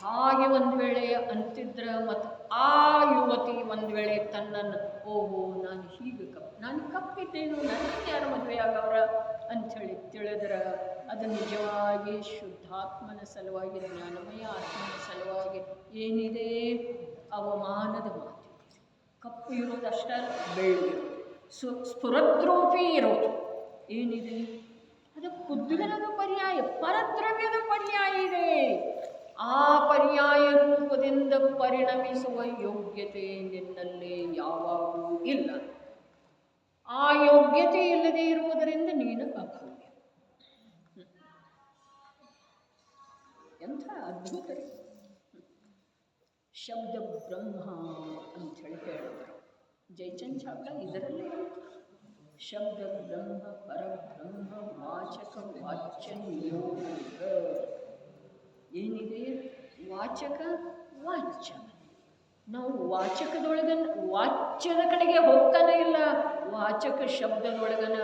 ಹಾಗೆ ಒಂದು ವೇಳೆ ಅಂತಿದ್ರೆ ಮತ್ತು ಆ ಯುವತಿ ಒಂದು ವೇಳೆ ತನ್ನನ್ನು ಓಹೋ ನಾನು ಹೀಗೆ ನಾನು ಕಪ್ಪಿದ್ದೇನು, ನನಗೆ ಯಾರು ಮದುವೆ ಆಗವ್ರ ಅಂಥೇಳಿ ತಿಳಿದ್ರೆ ಅದು ನಿಜವಾಗಿ ಶುದ್ಧಾತ್ಮನ ಸಲುವಾಗಿ, ಜ್ಞಾನಮಯ ಆತ್ಮನ ಸಲುವಾಗಿ ಏನಿದೆ? ಅವಮಾನದ ಮಾತು. ಕಪ್ಪು ಇರೋದು ಅಷ್ಟೇ, ಬೆಳ್ಳಗಿರೋದು, ಸ್ಫುರದ್ರೂಪಿ ಇರೋದು ಏನಿದೆ? ಅದು ಪುದ್ಗಲದ ಪರ್ಯಾಯ, ಪರದ್ರವ್ಯದ ಪರ್ಯಾಯ ಇದೆ. ಆ ಪರ್ಯಾಯ ರೂಪದಿಂದ ಪರಿಣಮಿಸುವ ಯೋಗ್ಯತೆ ನಿನ್ನಲ್ಲಿ ಯಾವಾಗಲೂ ಇಲ್ಲ. ಆ ಯೋಗ್ಯತೆ ಇಲ್ಲದೆ ಇರುವುದರಿಂದ ನೀನು ಅಭವ್ಯ. ಎಂಥ ಅದ್ಭುತ! ಶಬ್ದ ಬ್ರಹ್ಮ ಅಂಥೇಳಿ ಹೇಳಿದರು ಜಯಚಂದ್ ಚಾವ್ಲಾ. ಇದರಲ್ಲಿ ಶಬ್ದ ಬ್ರಹ್ಮ, ಪರಬ್ರಹ್ಮ, ವಾಚಕ ವಾಚ್ಯ ನಿಯೋಗ ಏನಿದೆ? ವಾಚಕ ವಾಚ್ಯ. ನಾವು ವಾಚಕದೊಳಗನ ವಾಚ್ಯದ ಕಡೆಗೆ ಹೋಗ್ತಾನೆ ಇಲ್ಲ. ವಾಚಕ ಶಬ್ದದೊಳಗನ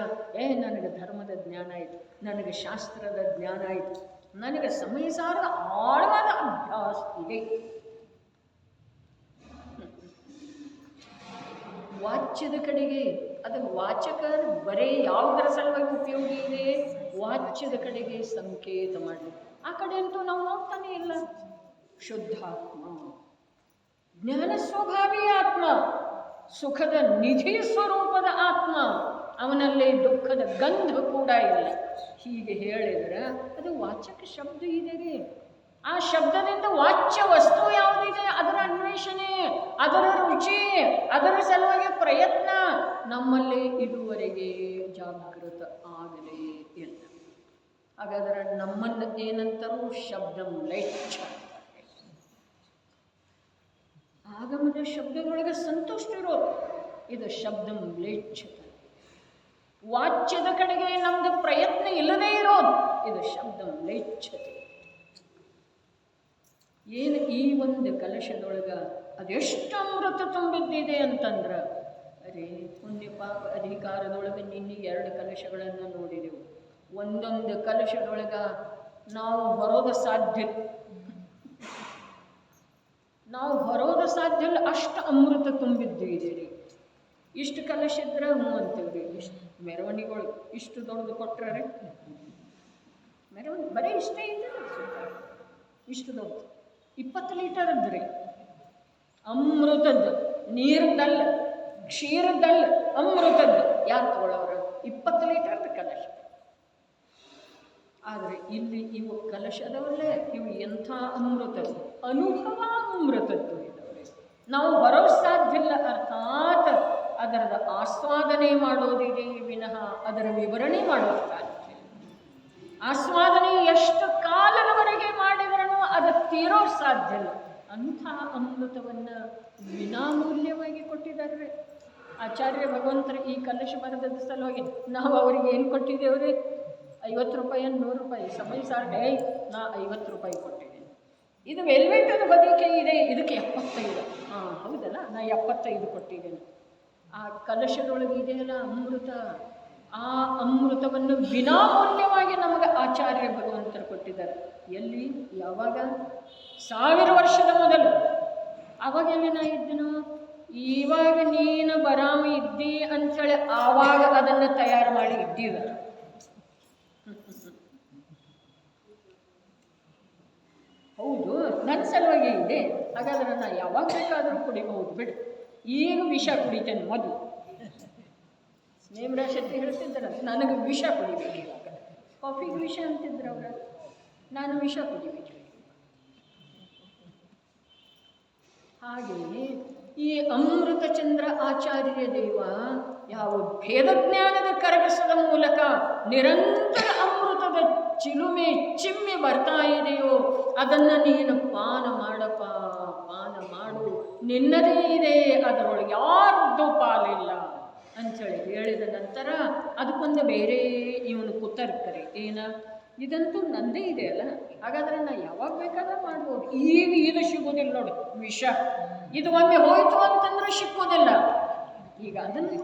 ನನಗೆ ಧರ್ಮದ ಜ್ಞಾನ ಆಯಿತು, ನನಗೆ ಶಾಸ್ತ್ರದ ಜ್ಞಾನ ಆಯಿತು, ನನಗೆ ಸಮಯ ಸಾರದ ಆಳವಾದ ಅಭ್ಯಾಸ ಇದೆ. ವಾಚ್ಯದ ಕಡೆಗೆ ಅದು ವಾಚಕ ಬರೀ ಯಾವುದರ ಸಲುವಾಗಿ ಉಪಯೋಗಿ ಇದೆ? ವಾಚ್ಯದ ಕಡೆಗೆ ಸಂಕೇತ ಮಾಡಿ. ಆ ಕಡೆ ಅಂತೂ ನಾವು ನೋಡ್ತಾನೆ ಇಲ್ಲ. ಶುದ್ಧಾತ್ಮ ಜ್ಞಾನ ಸ್ವಭಾವಿ ಆತ್ಮ, ಸುಖದ ನಿಧಿ ಸ್ವರೂಪದ ಆತ್ಮ, ಅವನಲ್ಲಿ ದುಃಖದ ಗಂಧ ಕೂಡ ಇಲ್ಲ. ಹೀಗೆ ಹೇಳಿದರೆ ಅದು ವಾಚಕ ಶಬ್ದ ಇದೆ ರೀ. ಆ ಶಬ್ದದಿಂದ ವಾಚ್ಯ ವಸ್ತು ಯಾವುದಿದೆ ಅದರ ಅನ್ವೇಷಣೆ, ಅದರ ರುಚಿ, ಅದರ ಸಲುವಾಗಿ ಪ್ರಯತ್ನ ನಮ್ಮಲ್ಲಿ ಇದುವರೆಗೆ ಜಾಗೃತ ಆಗಲೇ ಇಲ್ಲ. ಹಾಗಾದರೆ ನಮ್ಮನ್ನು ಏನಂತರೂ ಶಬ್ದಂ ಲೈಚ್ಛ, ಆಗಮದ ಶಬ್ದದೊಳಗೆ ಸಂತುಷ್ಟರಿರೋರು, ಇದು ಶಬ್ದಂ ಲೇಚ್ಛತೆ. ವಾಚ್ಯದ ಕಡೆಗೆ ನಮ್ದು ಪ್ರಯತ್ನ ಇಲ್ಲದೇ ಇರೋದು, ಇದು ಶಬ್ದಂ ಲೇಚ್ಛತೆ. ಏನು ಈ ಒಂದು ಕಲಶದೊಳಗ ಅದೆಷ್ಟು ಅಮೃತ ತುಂಬಿದ್ದಿದೆ ಅಂತಂದ್ರೆ, ಅರೆ ಪುಣ್ಯ ಪಾಪ ಅಧಿಕಾರದೊಳಗೆ ನಿನ್ನೆ 2 ಕಲಶಗಳನ್ನು ನೋಡಿದೆವು. ಒಂದೊಂದು ಕಲಶದೊಳಗ ನಾವು ಹೊರೋದು ಸಾಧ್ಯ ಇಲ್ಲ, ಅಷ್ಟು ಅಮೃತ ತುಂಬಿದ್ದು ಇದೆ ರೀ. ಇಷ್ಟು ಕಲಶ ಇದ್ರೆ ಹ್ಞೂ ಅಂತೀವಿ. ಇಷ್ಟು ಮೆರವಣಿಗೆಗಳು ಇಷ್ಟು ದೊಡ್ಡದು ಕೊಟ್ಟರೆ ಮೆರವಣಿಗೆ ಬರೀ ಇಷ್ಟೇ ಇದೆ, ಇಷ್ಟು ದೊಡ್ಡದು 20 ಲೀಟರ್ ಅದ್ರಿ. ಅಮೃತದ್ದು, ನೀರದ್ದಲ್ಲ, ಕ್ಷೀರದ್ದಲ್ಲ, ಅಮೃತದ್ದು. ಯಾರು ತಗೊಳ್ಳೋರು? 20 ಲೀಟರ್ದು ಕಲಶ. ಆದರೆ ಇಲ್ಲಿ ಇವು ಕಲಶದವಲ್ಲೇ, ಇವು ಎಂಥ ಅಮೃತ, ಅನುಭವ ಅಮೃತದ್ದು ಇದ್ದಾವೆ. ನಾವು ಬರೋ ಸಾಧ್ಯ ಇಲ್ಲ, ಅರ್ಥಾತ್ ಅದರದ ಆಸ್ವಾದನೆ ಮಾಡೋದಿದೆ ವಿನಃ ಅದರ ವಿವರಣೆ ಮಾಡೋದು ಸಾಧ್ಯ. ಆಸ್ವಾದನೆ ಎಷ್ಟು ಕಾಲದವರೆಗೆ ಮಾಡಿದ್ರೂ ಅದು ತೀರೋ ಸಾಧ್ಯ ಇಲ್ಲ. ಅಂಥ ಅಮೃತವನ್ನು ವಿನಾಮೂಲ್ಯವಾಗಿ ಕೊಟ್ಟಿದ್ದಾರೆ ಆಚಾರ್ಯ ಭಗವಂತರು. ಈ ಕಲಶ ಬರೆದ ಸಲುವಾಗಿ ನಾವು ಅವರಿಗೆ ಏನು ಕೊಟ್ಟಿದ್ದೇವ್ರಿ? 50 ರೂಪಾಯಿ, 100 ರೂಪಾಯಿ. ಸಮಯ ಸಾರ್ ಡೇ ನಾ 50 ರೂಪಾಯಿ ಕೊಟ್ಟಿದ್ದೇನೆ. ಇದು ವೆಲ್ವೆಟದ ಹೊದಿಕೆ ಇದೆ, ಇದಕ್ಕೆ 75. ಹಾಂ ಹೌದಲ್ಲ, ನಾ 75 ಕೊಟ್ಟಿದ್ದೇನೆ. ಆ ಕಲಶದೊಳಗೆ ಇದೆಯಲ್ಲ ಅಮೃತ, ಆ ಅಮೃತವನ್ನು ವಿನಾಮೂಲ್ಯವಾಗಿ ನಮಗೆ ಆಚಾರ್ಯ ಭಗವಂತರು ಕೊಟ್ಟಿದ್ದಾರೆ. ಎಲ್ಲಿ? ಯಾವಾಗ? 1000 ವರ್ಷದ ಮೊದಲು. ಆವಾಗ ಎಲ್ಲಿ ನಾ ಇದ್ದೇನೋ? ಇವಾಗ ನೀನು ಬರಾಮ ಇದ್ದಿ ಅಂಥೇಳಿ ಆವಾಗ ಅದನ್ನು ತಯಾರು ಮಾಡಿ ಇಟ್ಟಿದ್ದಾರೆ. ಹೌದು, ನನ್ನ ಸಲುವಾಗಿ ಇದೆ. ಹಾಗಾದ್ರೆ ನಾ ಯಾವಾಗ ಬೇಕಾದರೂ ಕುಡಿಬಹುದು ಬಿಡು. ಈಗ ವಿಷ ಕುಡಿತೇನೆ. ಮೊದಲು ನೇಮ್ರಾ ಶೆಟ್ಟಿ ಹೇಳ್ತಿದ್ದಾರೆ, ನನಗೆ ವಿಷ ಕುಡಿಬೇಕು. ಇವಾಗ ಕಾಫಿಗೆ ವಿಷ ಅಂತಿದ್ರು ಅವ್ರ, ನಾನು ವಿಷ ಕುಡಿಬೇಕು. ಹಾಗೆಯೇ ಈ ಅಮೃತಚಂದ್ರ ಆಚಾರ್ಯ ದೇವ ಯಾವ ಭೇದಜ್ಞಾನದ ಕರಗಸದ ಮೂಲಕ ನಿರಂತರ ಅಮೃತದ ಚಿಲುಮೆ ಚಿಮ್ಮೆ ಬರ್ತಾ ಇದೆಯೋ ಅದನ್ನು ನೀನು ಪಾನ ಮಾಡಪ್ಪ, ಪಾನ ಮಾಡು, ನಿನ್ನದೇ ಇದೆ, ಅದರೊಳಗೆ ಯಾರ್ದು ಪಾಲಿಲ್ಲ ಅಂಥೇಳಿ ಹೇಳಿದ ನಂತರ ಅದಕ್ಕೊಂದು ಬೇರೆ ಇವನು ಕುತರ್ಕರಿ ಏನ, ಇದಂತೂ ನಂದೇ ಇದೆ ಅಲ್ಲ, ಹಾಗಾದ್ರೆ ನಾ ಯಾವಾಗ ಬೇಕಾದ್ರೆ ಮಾಡ್ಬೋದು. ಈಗ ಇದು ಸಿಗೋದಿಲ್ಲ ನೋಡು ವಿಷ, ಇದು ಒಮ್ಮೆ ಹೋಯ್ತು ಅಂತಂದ್ರೆ ಸಿಕ್ಕೋದಿಲ್ಲ. ಈಗ ಅದನ್ನು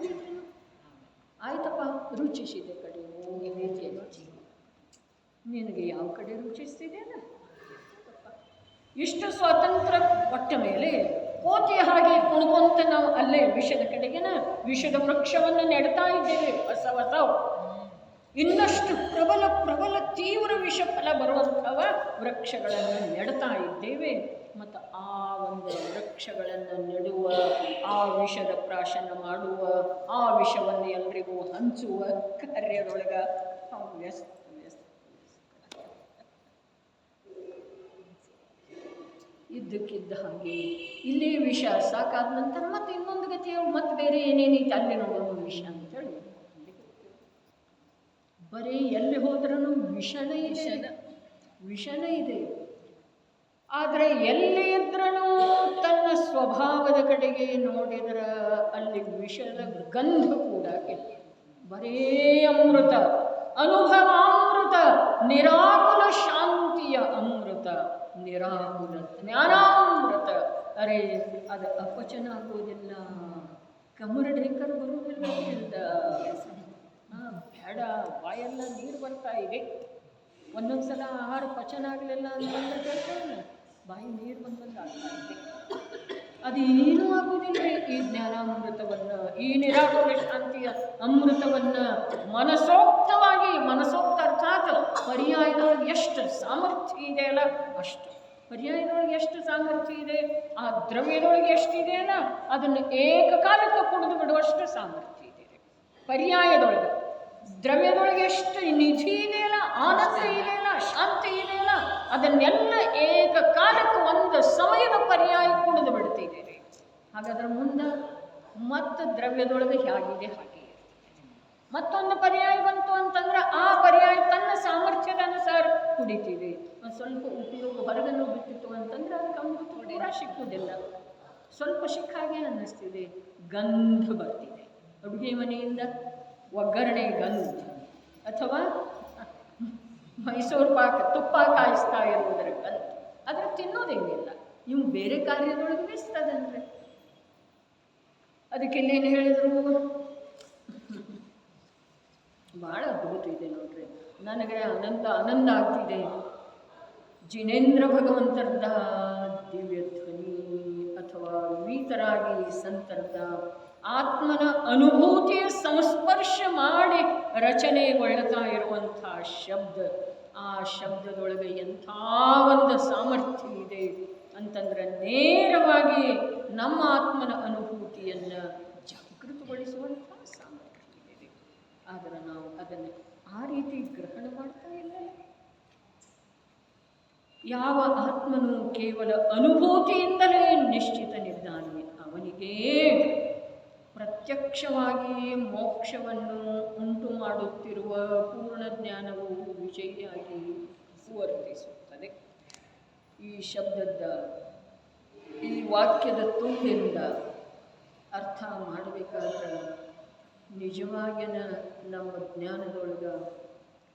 ಆಯ್ತಪ್ಪ, ರುಚಿಸಿದೆ ಕಡೆ ರುಚಿ, ನಿನಗೆ ಯಾವ ಕಡೆ ರುಚಿಸ್ತಿದೆ ಅಲ್ಲ. ಇಷ್ಟು ಸ್ವಾತಂತ್ರ್ಯ ಕೊಟ್ಟ ಮೇಲೆ ಕೋತಿಯ ಹಾಗೆ ಕುಣ್ಕೊಂತ ನಾವು ಅಲ್ಲೇ ವಿಷದ ಕಡೆಗೆನ ವಿಷದ ವೃಕ್ಷವನ್ನು ನೆಡ್ತಾ ಇದ್ದೇವೆ. ಹೊಸ ಇನ್ನಷ್ಟು ಪ್ರಬಲ ತೀವ್ರ ವಿಷ ಫಲ ಬರುವಂಥವ ವೃಕ್ಷಗಳನ್ನು ನೆಡ್ತಾ ಇದ್ದೇವೆ. ಮತ್ತು ಆ ಒಂದು ವೃಕ್ಷಗಳನ್ನು ನೆಡುವ, ಆ ವಿಷದ ಪ್ರಾಶನ ಮಾಡುವ, ಆ ವಿಷವನ್ನು ಎಲ್ರಿಗೂ ಹಂಚುವ ಕಾರ್ಯದೊಳಗೆ ವ್ಯಸ್ತ. ಇದ್ದಕ್ಕಿದ್ದ ಹಾಗೆ ಇಲ್ಲಿ ವಿಷ ಸಾಕಾದ ನಂತರ ಮತ್ತೆ ಇನ್ನೊಂದು ಗತಿಯ ಮತ್ತೆ ಬೇರೆ ಏನೇನೈತೆ ಅಲ್ಲಿ ನೋಡೋಣ ವಿಷ ಅಂತೇಳಿ ಬರೀ ಎಲ್ಲಿ ಹೋದ್ರೂ ವಿಷನೇ ಇದೆ. ಆದರೆ ಎಲ್ಲಿ ಇದ್ರೂ ತನ್ನ ಸ್ವಭಾವದ ಕಡೆಗೆ ನೋಡಿದ್ರೆ ಅಲ್ಲಿ ವಿಷದ ಗಂಧ ಕೂಡ ಇಲ್ಲ. ಬರೇ ಅಮೃತ, ಅನುಭವಾಮೃತ, ನಿರಾಕುಲ ಶಾಂತಿಯ ಅಮೃತ, ನಿರಾಕುಲ ಜ್ಞಾನಾಮೃತ. ಅರೆ ಅದು ಅಪಚನ ಆಗೋದಿಲ್ಲ, ಕಮರಡೇಕರ್ ಬರುವುದಿಲ್ಲ. ಬೇಡ, ಬಾಯೆಲ್ಲ ನೀರು ಬರ್ತಾ ಇದೆ. ಒಂದೊಂದು ಸಲ ಆಹಾರ ಪಚನ ಆಗಲಿಲ್ಲ ಅಂತಂದ್ರೆ ಬಾಯಿ ನೀರು ಬಂದಂಗೆ ಆಗ್ತಾ ಇದೆ. ಅದೇನೂ ಆಗುವುದಿಲ್ಲ. ಈ ಜ್ಞಾನಾಮೃತವನ್ನು, ಈ ನಿರಾಕುಲ ಶಾಂತಿಯ ಅಮೃತವನ್ನು ಮನಸೋಕ್ತವಾಗಿ, ಮನಸೋಕ್ತ ಅರ್ಥಾತ್ ಪರ್ಯಾಯದೊಳಗೆ ಎಷ್ಟು ಸಾಮರ್ಥ್ಯ ಇದೆಯಲ್ಲ ಅಷ್ಟು ಪರ್ಯಾಯದೊಳಗೆ ಎಷ್ಟು ಸಾಮರ್ಥ್ಯ ಇದೆ, ಆ ದ್ರವ್ಯದೊಳಗೆ ಎಷ್ಟಿದೆ ಅಲ್ಲ ಅದನ್ನು ಏಕಕಾಲಕ್ಕೆ ಕುಡಿದು ಬಿಡುವಷ್ಟು ಸಾಮರ್ಥ್ಯ ಇದೆ ಪರ್ಯಾಯದೊಳಗೆ. ದ್ರವ್ಯದೊಳಗೆ ಎಷ್ಟು ನಿಧಿ ಇದೆಯಲ್ಲ, ಆನಂದ ಇದೆಯಲ್ಲ, ಶಾಂತಿ ಇದೆಯಲ್ಲ, ಅದನ್ನೆಲ್ಲ ಏಕಕಾಲಕ್ಕೆ ಒಂದು ಸಮಯದ ಪರ್ಯಾಯ ಕುಡಿದು ಬಿಡ್ತಿದ್ದೀರಿ. ಹಾಗಾದ್ರೆ ಮುಂದೆ ಮತ್ತು ದ್ರವ್ಯದೊಳಗೆ ಹೇಗಿದೆ ಹಾಗೆ ಮತ್ತೊಂದು ಪರ್ಯಾಯ ಬಂತು ಅಂತಂದ್ರೆ ಆ ಪರ್ಯಾಯ ತನ್ನ ಸಾಮರ್ಥ್ಯದ ಅನುಸಾರ ಕುಡಿತೀವಿ. ಒಂದು ಸ್ವಲ್ಪ ಉಪಯೋಗ ಹೊರಗನ್ನು ಬಿಟ್ಟಿತ್ತು ಅಂತಂದ್ರೆ ಅದಕ್ಕೆ ಅಮೃತ ಪೂರ ಸಿಕ್ಕುವುದಿಲ್ಲ. ಸ್ವಲ್ಪ ಸಿಕ್ಕ ಹಾಗೆ ಅನ್ನಿಸ್ತಿದೆ, ಗಂಧ ಬರ್ತಿದೆ ಅಡುಗೆ ಮನೆಯಿಂದ, ಒಗ್ಗರಣೆ ಗಂಧ, ಅಥವಾ ಮೈಸೂರು ಪಾಕ ತುಪ್ಪ ಕಾಯಿಸ್ತಾ ಇರುವುದರ ಗಂಧ. ಅದ್ರ ತಿನ್ನೋದೇನಿಲ್ಲ, ನೀವು ಬೇರೆ ಕಾರ್ಯದೊಳಗೆ ಬೀಸ್ತದಂದ್ರೆ. ಅದಕ್ಕೆ ಇಲ್ಲೇನು ಹೇಳಿದ್ರು, ಭಾಳ ಅದ್ಭುತ ಇದೆ ನೋಡ್ರಿ. ನನಗೆ ಆನಂದ ಆಗ್ತಿದೆ. ಜಿನೇಂದ್ರ ಭಗವಂತರದ ದಿವ್ಯ ಧ್ವನಿ ಅಥವಾ ವೀತರಾಗಿ ಸಂತರದ ಆತ್ಮನ ಅನುಭೂತಿಯ ಸಂಸ್ಪರ್ಶ ಮಾಡಿ ರಚನೆಗೊಳ್ಳುತ್ತಾ ಇರುವಂಥ ಶಬ್ದ, ಆ ಶಬ್ದದೊಳಗೆ ಎಂಥ ಒಂದು ಸಾಮರ್ಥ್ಯ ಇದೆ ಅಂತಂದ್ರೆ ನೇರವಾಗಿ ನಮ್ಮ ಆತ್ಮನ ಅನುಭೂತಿಯನ್ನು ಜಾಗೃತಗೊಳಿಸುವಂಥ ಸಾಮರ್ಥ್ಯ ಇದೆ. ಆದರೆ ನಾವು ಅದನ್ನು ಆ ರೀತಿ ಗ್ರಹಣ ಮಾಡ್ತಾ ಇಲ್ಲ. ಯಾವ ಆತ್ಮನು ಕೇವಲ ಅನುಭೂತಿಯಿಂದಲೇ ನಿಶ್ಚಿತನಿದ್ದಾನೆ ಅವನಿಗೆ ಪ್ರತ್ಯಕ್ಷವಾಗಿ ಮೋಕ್ಷವನ್ನು ಉಂಟು ಮಾಡುತ್ತಿರುವ ಪೂರ್ಣ ಜ್ಞಾನವು ವಿಜಯಿಯಾಗಿ ವರ್ತಿಸುತ್ತದೆ. ಈ ಶಬ್ದದ ಈ ವಾಕ್ಯದ ತುಂಬಿಂದ ಅರ್ಥ ಮಾಡಬೇಕಾದ್ರೆ ನಿಜವಾಗಿನ ನಮ್ಮ ಜ್ಞಾನದೊಳಗೆ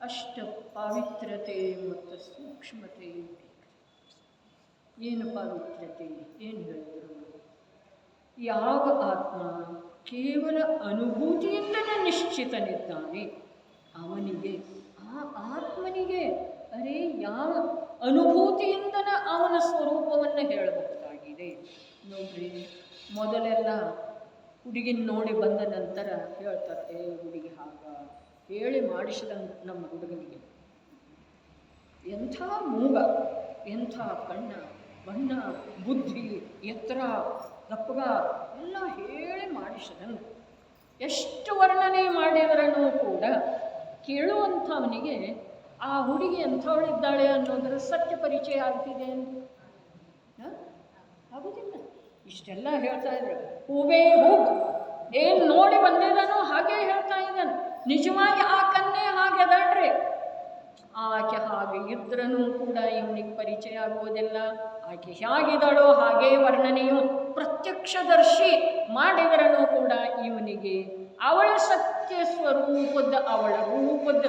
ಅಷ್ಟ ಪಾವಿತ್ರ್ಯತೆ ಮತ್ತು ಸೂಕ್ಷ್ಮತೆ ಬೇಕು. ಏನು ಪಾವಿತ್ರ್ಯತೆ? ಏನು ಹೇಳಿದರು? ಯಾವ ಆತ್ಮ ಕೇವಲ ಅನುಭೂತಿಯಿಂದಲೇ ನಿಶ್ಚಿತನಿದ್ದಾನೆ ಅವನಿಗೆ, ಆ ಆತ್ಮನಿಗೆ ಅರೆ ಯಾವ ಅನುಭೂತಿಯಿಂದಲೇ ಅವನ ಸ್ವರೂಪವನ್ನು ಹೇಳಬಹುದಾಗಿದೆ. ನೋಡ್ರಿ, ಮೊದಲೆಲ್ಲ ಹುಡುಗಿನ ನೋಡಿ ಬಂದ ನಂತರ ಹೇಳ್ತಾರೆ, ಹುಡುಗಿ ಹಾಗ ಹೇಳಿ ಮಾಡಿಸಿದ ನಮ್ಮ ಹುಡುಗನಿಗೆ ಎಂಥ ಮೂಗ, ಎಂಥ ಕಣ್ಣ, ಬಣ್ಣ, ಬುದ್ಧಿ, ಎತ್ತರ, ದಪ್ಪಗ ಎಲ್ಲ ಹೇಳಿ ಮಾಡಿಸಿದಂಗೆ. ಎಷ್ಟು ವರ್ಣನೆ ಮಾಡಿದ್ರೂ ಕೂಡ ಕೇಳುವಂಥವನಿಗೆ ಆ ಹುಡುಗಿ ಎಂಥವಳಿದ್ದಾಳೆ ಅನ್ನೋದರ ಸತ್ಯ ಪರಿಚಯ ಆಗ್ತಿದೆ ಆಗುದಿಲ್ಲ. ಇಷ್ಟೆಲ್ಲ ಹೇಳ್ತಾ ಇದ್ರು, ಹೂವೇ ಹೂವು ಏನು ನೋಡಿ ಬಂದಿದ್ದಾನೋ ಹಾಗೆ ಹೇಳ್ತಾ ಇದ್ದಾನೆ. ನಿಜವಾಗಿ ಆ ಕನ್ಯೆ ಹಾಗೆ ಅದಳ್ರಿ, ಆಕೆ ಹಾಗೆ ಇದ್ರೂ ಕೂಡ ಇವನಿಗೆ ಪರಿಚಯ ಆಗುವುದಿಲ್ಲ. ಆಕೆ ಹೇಗಿದ್ದಾಳೋ ಹಾಗೇ ವರ್ಣನೆಯು ಪ್ರತ್ಯಕ್ಷದರ್ಶಿ ಮಾಡಿದ್ರೂ ಕೂಡ ಇವನಿಗೆ ಅವಳ ಸತ್ಯ ಸ್ವರೂಪದ, ಅವಳ ರೂಪದ,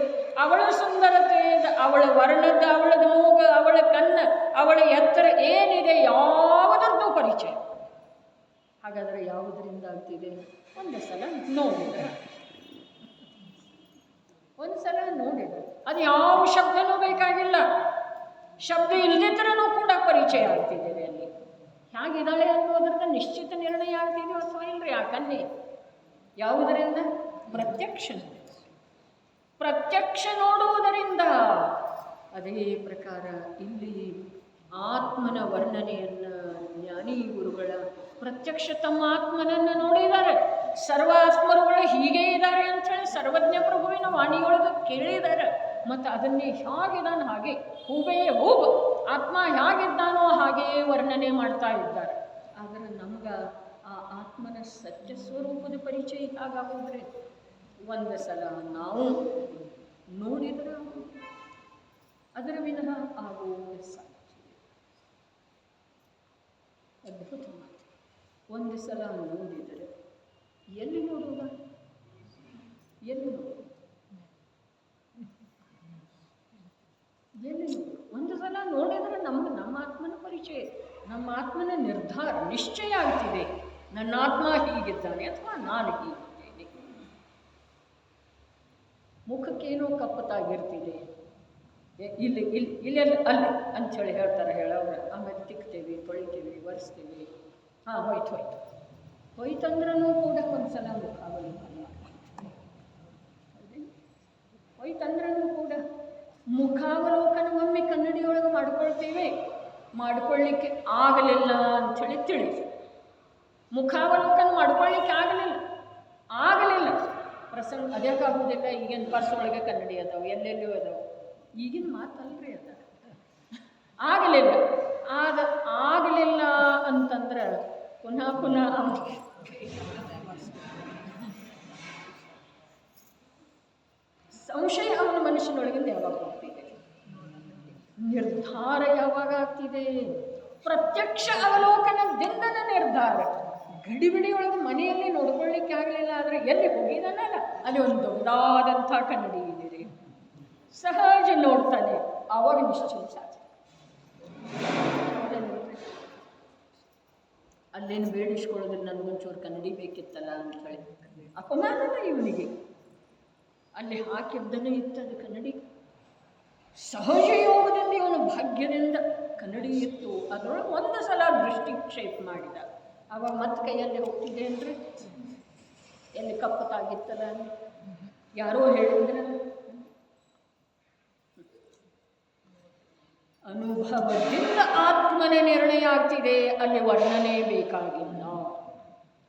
ಅವಳ ಸುಂದರತೆಯದ, ಅವಳ ವರ್ಣದ, ಅವಳದ ಮೂಗ, ಅವಳ ಕಣ್ಣ, ಅವಳ ಎತ್ತರ ಏನಿದೆ ಯಾವುದರದ್ದು ಪರಿಚಯ. ಹಾಗಾದರೆ ಯಾವುದರಿಂದ ಆಗ್ತಿದೆ? ಒಂದು ಸಲ ನೋಡಿದರೆ, ಒಂದು ಸಲ ನೋಡಿದರೆ ಅದು ಯಾವ ಶಬ್ದನೂ ಬೇಕಾಗಿಲ್ಲ, ಶಬ್ದ ಇಲ್ಲದಿದ್ರೂ ಕೂಡ ಪರಿಚಯ ಆಗ್ತಿದ್ದೇವೆ. ಅಲ್ಲಿ ಹೇಗಿದ್ದಾಳೆ ಅನ್ನೋದ್ರಿಂದ ನಿಶ್ಚಿತ ನಿರ್ಣಯ ಆಗ್ತಿದೆಯೋ ಅಥವಾ ಇಲ್ಲರಿ ಆ ಕನ್ಯೆ. ಯಾವುದರಿಂದ? ಪ್ರತ್ಯಕ್ಷ ನೋಡುವುದರಿಂದ. ಅದೇ ಪ್ರಕಾರ ಇಲ್ಲಿ ಆತ್ಮನ ವರ್ಣನೆಯನ್ನು ಜ್ಞಾನಿ ಗುರುಗಳ ಪ್ರತ್ಯಕ್ಷ ತಮ್ಮ ಆತ್ಮನನ್ನು ನೋಡಿದ್ದಾರೆ. ಸರ್ವ ಆತ್ಮರುಗಳು ಹೀಗೆ ಇದ್ದಾರೆ ಅಂಥೇಳಿ ಸರ್ವಜ್ಞ ಪ್ರಭುವಿನ ವಾಣಿಯೊಳಗೆ ಕೇಳಿದ್ದಾರೆ. ಮತ್ತು ಅದನ್ನೇ ಹೇಗಿದ್ದಾನೆ ಹಾಗೆ ಹೂವೇ ಹೂವು ಆತ್ಮ ಹೇಗಿದ್ದಾನೋ ಹಾಗೆಯೇ ವರ್ಣನೆ ಮಾಡ್ತಾ ಇದ್ದಾರೆ. ಆದರೆ ನಮ್ಗೆ ಆ ಆತ್ಮನ ಸತ್ಯ ಸ್ವರೂಪದ ಪರಿಚಯ ಹಾಗಾಗೋದ್ರೆ ಒಂದು ಸಲ ನಾವು ನೋಡಿದರೆ ಅದರ ವಿನಃ ಆಗುವುದು ಸಾಧ್ಯ. ಅದ್ಭುತ ಮಾತು. ಒಂದು ಸಲ ನೋಡಿದರೆ ಎಲ್ಲಿ ನೋಡುವುದ? ಎಲ್ಲಿ ನೋಡುವುದು? ಎಲ್ಲಿ ನೋಡುವುದು? ಒಂದು ಸಲ ನೋಡಿದರೆ ನಮಗೆ ನಮ್ಮ ಆತ್ಮನ ಪರಿಚಯ, ನಮ್ಮ ಆತ್ಮನ ನಿರ್ಧಾರ ನಿಶ್ಚಯ ಆಗ್ತಿದೆ. ನನ್ನ ಆತ್ಮ ಹೀಗಿದ್ದಾನೆ ಅಥವಾ ನಾನು ಹೀಗಿದ್ದೇನೆ. ಮುಖಕ್ಕೇನೋ ಕಪ್ಪತ್ತಾಗಿರ್ತಿದೆ, ಇಲ್ಲಿ ಇಲ್ಲಿ ಇಲ್ಲೆಲ್ಲ ಅಲ್ಲಿ ಅಂಥೇಳಿ ಹೇಳ್ತಾರೆ ಹೇಳೋರು. ಆಮೇಲೆ ತಿಕ್ತೇವೆ, ತೊಳಿತೇವೆ, ಒರೆಸ್ತೀವಿ. ಹಾಂ ಹೋಯ್ತಂದ್ರೂ ಕೂಡ ಒಂದು ಸಲ ಮುಖಾವಲೋಕನ ಹೋಯ್ತಂದ್ರೂ ಕೂಡ ಮುಖಾವಲೋಕನ ಒಮ್ಮೆ ಕನ್ನಡಿಯೊಳಗೆ ಮಾಡ್ಕೊಳ್ತೇವೆ. ಮಾಡಿಕೊಳ್ಳಿಕ್ಕೆ ಆಗಲಿಲ್ಲ ಅಂಥೇಳಿ ತಿಳಿದು, ಮುಖಾವಲೋಕನ ಮಾಡ್ಕೊಳ್ಳಿಕ್ಕೆ ಆಗಲಿಲ್ಲ ಪ್ರಸಂಗ. ಅದಕ್ಕಾಗುವುದಿಲ್ಲ, ಈಗಿನ ಪರ್ಸ್ ಒಳಗೆ ಕನ್ನಡಿ ಅದಾವೆ, ಎಲ್ಲೆಲ್ಲೂ ಅದಾವೆ, ಈಗಿನ ಮಾತಲ್ರಿ ಅದ. ಆಗಲಿಲ್ಲ ಅಂತಂದ್ರೆ ಪುನಃ ಸಂಶಯ ಅವನ ಮನುಷ್ಯನೊಳಗಿಂದ ಯಾವಾಗ ಹೋಗ್ತಿದೆ? ನಿರ್ಧಾರ ಯಾವಾಗ ಆಗ್ತಿದೆ? ಪ್ರತ್ಯಕ್ಷ ಅವಲೋಕನದಿಂದನ ನಿರ್ಧಾರ. ಗಡಿಬಿಡಿ ಒಳಗೆ ಮನೆಯಲ್ಲಿ ನೋಡ್ಕೊಳ್ಳಿಕ್ಕೆ ಆಗಲಿಲ್ಲ ಆದರೆ ಎಲ್ಲಿ ಹೋಗಿದಾನಲ್ಲ ಅಲ್ಲಿ ಒಂದು ದೊಡ್ಡದಾದಂಥ ಕನ್ನಡಿ ಇದೆ, ಸಹಜ ನೋಡ್ತಾನೆ, ಆವಾಗ ನಿಶ್ಚಯ ಸಾಧ್ಯ. ಅಲ್ಲೇನು ಬೇಡಿಸ್ಕೊಳ್ಳೋದ್ರೆ ನನಗೊಂಚೂರು ಕನ್ನಡಿ ಬೇಕಿತ್ತಲ್ಲ ಅಂತ ಹೇಳಿ ಅಪಮಾನನ ಇವನಿಗೆ. ಅಲ್ಲಿ ಹಾಕಿದ್ದನೇ ಇತ್ತದು ಕನ್ನಡಿ. ಸಹಜ ಯೋಗದಿಂದ ಇವನ ಭಾಗ್ಯದಿಂದ ಕನ್ನಡಿ ಇತ್ತು. ಅದರೊಳಗೆ ಒಂದು ಸಲ ದೃಷ್ಟಿಕ್ಷೇಪ ಮಾಡಿದ, ಆವಾಗ ಮತ್ತೆ ಕೈಯಲ್ಲಿ ಹೋಗ್ತಿದೆ ಅಂದರೆ ಎಲ್ಲಿ ಕಪ್ಪತ್ತಾಗಿತ್ತಲ್ಲ, ಯಾರೋ ಹೇಳಿದ್ರೆ ಅನುಭವದಿಂದ ಆತ್ಮನ ನಿರ್ಣಯ ಆಗ್ತಿದೆ. ಅಲ್ಲಿ ವರ್ಣನೆ ಬೇಕಾಗಿಲ್ಲ.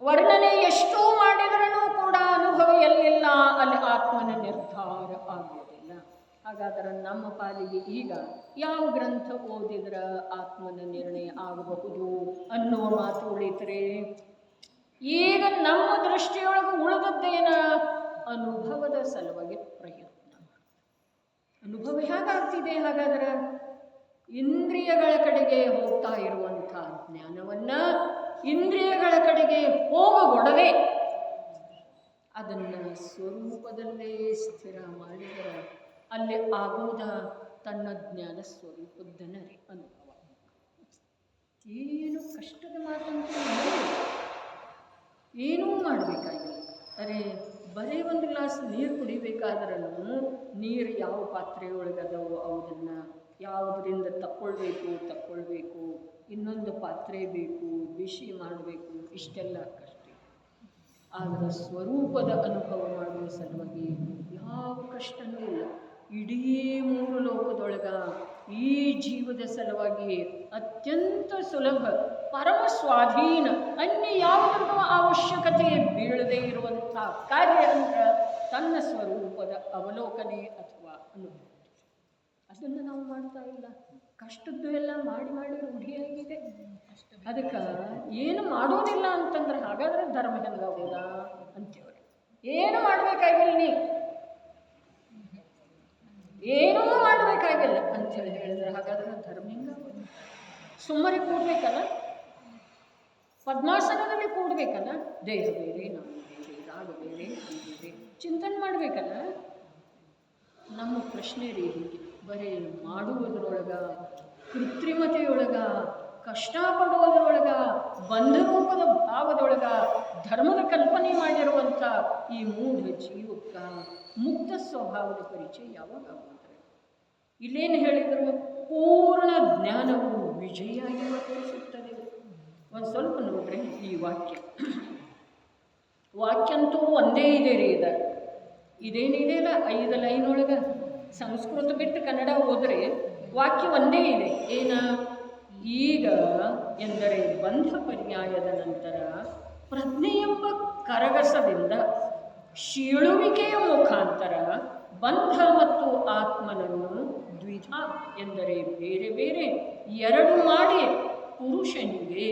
ವರ್ಣನೆ ಎಷ್ಟೋ ಮಾಡಿದ್ರೂ ಕೂಡ ಅನುಭವ ಎಲ್ಲಿಲ್ಲ, ಅಲ್ಲಿ ಆತ್ಮನ ನಿರ್ಧಾರ ಆಗುವುದಿಲ್ಲ. ಹಾಗಾದರೆ ನಮ್ಮ ಪಾಲಿಗೆ ಈಗ ಯಾವ ಗ್ರಂಥ ಓದಿದ್ರೆ ಆತ್ಮನ ನಿರ್ಣಯ ಆಗಬಹುದು ಅನ್ನುವ ಮಾತು ಉಳಿತರೆ, ಈಗ ನಮ್ಮ ದೃಷ್ಟಿಯೊಳಗೆ ಉಳಿದದ್ದೇನ? ಅನುಭವದ ಸಲುವಾಗಿ ಪ್ರಯತ್ನ. ಅನುಭವ ಹೇಗಾಗ್ತಿದೆ? ಹಾಗಾದ್ರೆ ಇಂದ್ರಿಯಗಳ ಕಡೆಗೆ ಹೋಗ್ತಾ ಇರುವಂಥ ಜ್ಞಾನವನ್ನು ಇಂದ್ರಿಯಗಳ ಕಡೆಗೆ ಹೋಗಗೊಡದೆ ಅದನ್ನು ಸ್ವರೂಪದಲ್ಲೇ ಸ್ಥಿರ ಮಾಡಿದರೆ ಅಲ್ಲಿ ಆಗುವುದ ತನ್ನ ಜ್ಞಾನ ಸ್ವರೂಪದ್ದನರೇ ಅನುಭವ. ಏನು ಕಷ್ಟದ ಮಾತಂತ ಏನೂ ಮಾಡಬೇಕಾಗಿಲ್ಲ. ಅರೆ ಬರೀ ಒಂದು ಗ್ಲಾಸ್ ನೀರು ಕುಡಿಬೇಕಾದ್ರೂ ನೀರು ಯಾವ ಪಾತ್ರೆಯೊಳಗದವೋ ಅವುದನ್ನು ಯಾವುದರಿಂದ ತಕ್ಕೊಳ್ಬೇಕು, ಇನ್ನೊಂದು ಪಾತ್ರೆ ಬೇಕು, ಬಿಸಿ ಮಾಡಬೇಕು, ಇಷ್ಟೆಲ್ಲ ಕಷ್ಟ. ಆದರೆ ಸ್ವರೂಪದ ಅನುಭವ ಮಾಡುವ ಸಲುವಾಗಿ ಯಾವ ಕಷ್ಟನೂ ಇಲ್ಲ. ಇಡೀ ಮೂರು ಲೋಕದೊಳಗ ಈ ಜೀವದ ಸಲುವಾಗಿ ಅತ್ಯಂತ ಸುಲಭ, ಪರಮ ಸ್ವಾಧೀನ, ಅನ್ಯ ಯಾವುದನ್ನು ಅವಶ್ಯಕತೆ ಬೀಳದೇ ಇರುವಂಥ ಕಾರ್ಯ ಅಂದ್ರೆ ತನ್ನ ಸ್ವರೂಪದ ಅವಲೋಕನೆ ಅಥವಾ ಅನುಭವ. ಅದನ್ನು ನಾವು ಮಾಡ್ತಾ ಇಲ್ಲ. ಕಷ್ಟದ್ದು ಎಲ್ಲ ಮಾಡಿ ರೂಢಿಯಾಗಿದೆ. ಅದಕ್ಕೆ ಏನು ಮಾಡೋದಿಲ್ಲ ಅಂತಂದ್ರೆ ಹಾಗಾದ್ರೆ ಧರ್ಮ ಹೆಂಗಾಗೋದಾ ಅಂತೇಳಿ ಏನು ಮಾಡಬೇಕಾಗಿಲ್ಲ, ಏನೂ ಮಾಡಬೇಕಾಗಿಲ್ಲ ಅಂಥೇಳಿ ಹೇಳಿದ್ರೆ ಹಾಗಾದ್ರೆ ಧರ್ಮ ಹೆಂಗಾಗೋದು? ಸುಮ್ಮನೆ ಕೂಡ್ಬೇಕಲ್ಲ, ಪದ್ಮಾಸನದಲ್ಲಿ ಕೂಡ್ಬೇಕಲ್ಲ, ದೇಹ ಬೇರೆ, ನಾವು ಬೇರೆ, ರಾಗ ಬೇರೆ, ಬೇರೆ ಚಿಂತನೆ ಮಾಡಬೇಕಲ್ಲ. ನಮ್ಮ ಪ್ರಶ್ನೆ ರೀ ಹೀಗೆ, ಬರೀ ಮಾಡುವುದರೊಳಗ, ಕೃತ್ರಿಮತೆಯೊಳಗ, ಕಷ್ಟಪಡುವುದರೊಳಗ, ಬಂಧರೂಪದ ಭಾವದೊಳಗ ಧರ್ಮದ ಕಲ್ಪನೆ ಮಾಡಿರುವಂಥ ಈ ಮೂಢ ಜೀವಕ್ಕೆ ಮುಕ್ತ ಸ್ವಭಾವದ ಪರಿಚಯ ಯಾವಾಗ ಆಗುತ್ತದೆ? ಇಲ್ಲೇನು ಹೇಳಿದರು? ಪೂರ್ಣ ಜ್ಞಾನವು ವಿಜಯಾಗಿ ವರ್ತಿಸುತ್ತದೆ. ಒಂದು ಸ್ವಲ್ಪ ನೋಡ್ರಿ ಈ ವಾಕ್ಯಂತೂ ಒಂದೇ ಇದೆ ರೀ. ಇದೇನಿದೆಯಲ್ಲ 5 ಲೈನೊಳಗೆ ಸಂಸ್ಕೃತ ಬಿಟ್ಟು ಕನ್ನಡ ಹೋದರೆ ವಾಕ್ಯ ಒಂದೇ ಇದೆ. ಏನ? ಈಗ ಎಂದರೆ ಬಂಧ ಪರ್ಯಾಯದ ನಂತರ ಪ್ರಜ್ಞೆಯೆಂಬ ಕರಗಸದಿಂದ ಶೀಳುವಿಕೆಯ ಮುಖಾಂತರ ಬಂಧ ಮತ್ತು ಆತ್ಮನನ್ನು ದ್ವಿಧ ಎಂದರೆ ಬೇರೆ ಬೇರೆ ಎರಡು ಮಾಡಿ ಪುರುಷನಿಗೆ,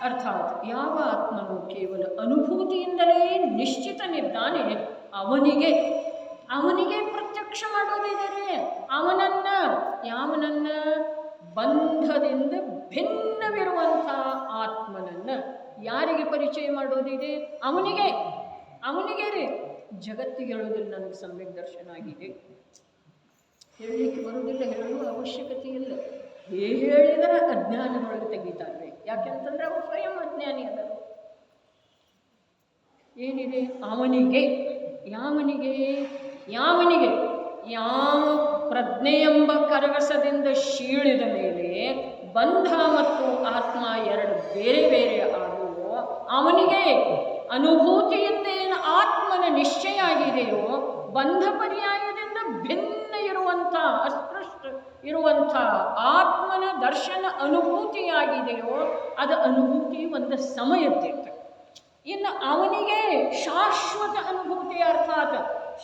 ಅರ್ಥಾತ್ ಯಾವ ಆತ್ಮನು ಕೇವಲ ಅನುಭೂತಿಯಿಂದಲೇ ನಿಶ್ಚಿತನಿದ್ದಾನೆ ಅವನಿಗೆ ಪ್ರತ್ಯಕ್ಷ ಮಾಡೋದಿದ್ದಾರೆ. ಯಾವನನ್ನ ಬಂಧದಿಂದ ಭಿನ್ನವಿರುವಂಥ ಆತ್ಮನನ್ನು ಯಾರಿಗೆ ಪರಿಚಯ ಮಾಡೋದಿದೆ? ಅವನಿಗೆ ರೀ. ಜಗತ್ತಿಗೆ ಹೇಳೋದಿಲ್ಲ, ನನಗೆ ಸಮ್ಯಕ್ ದರ್ಶನ ಆಗಿದೆ, ಹೇಳಲಿಕ್ಕೆ ಬರೋದಿಲ್ಲ, ಹೇಳುವ ಅವಶ್ಯಕತೆ ಇಲ್ಲ. ಹೇಳಿದರೆ ಅಜ್ಞಾನದೊಳಗೆ ತೆಗಿತಾರೆ. ಯಾಕೆಂತಂದ್ರೆ ಅವರು ಸ್ವಯಂ ಅಜ್ಞಾನಿ ಅದ. ಏನಿದೆ? ಯಾವನಿಗೆ ಯಾವ ಪ್ರಜ್ಞೆ ಎಂಬ ಕರಗಸದಿಂದ ಶೀಳಿದ ಮೇಲೆ ಬಂಧ ಮತ್ತು ಆತ್ಮ ಎರಡು ಬೇರೆ ಬೇರೆ ಆಗುವೋ ಅವನಿಗೆ ಅನುಭೂತಿಯಿಂದ ಏನು ಆತ್ಮನ ನಿಶ್ಚಯ ಆಗಿದೆಯೋ ಬಂಧ ಪರ್ಯಾಯದಿಂದ ಭಿನ್ನ ಇರುವಂಥ ಅಸ್ಪೃಷ್ಟ ಇರುವಂಥ ಆತ್ಮನ ದರ್ಶನ ಅನುಭೂತಿಯಾಗಿದೆಯೋ ಅದು ಅನುಭೂತಿ ಒಂದು ಸಮಯದ್ದಿತ್ತು. ಇನ್ನು ಅವನಿಗೆ ಶಾಶ್ವತ ಅನುಭೂತಿ ಅರ್ಥಾತ್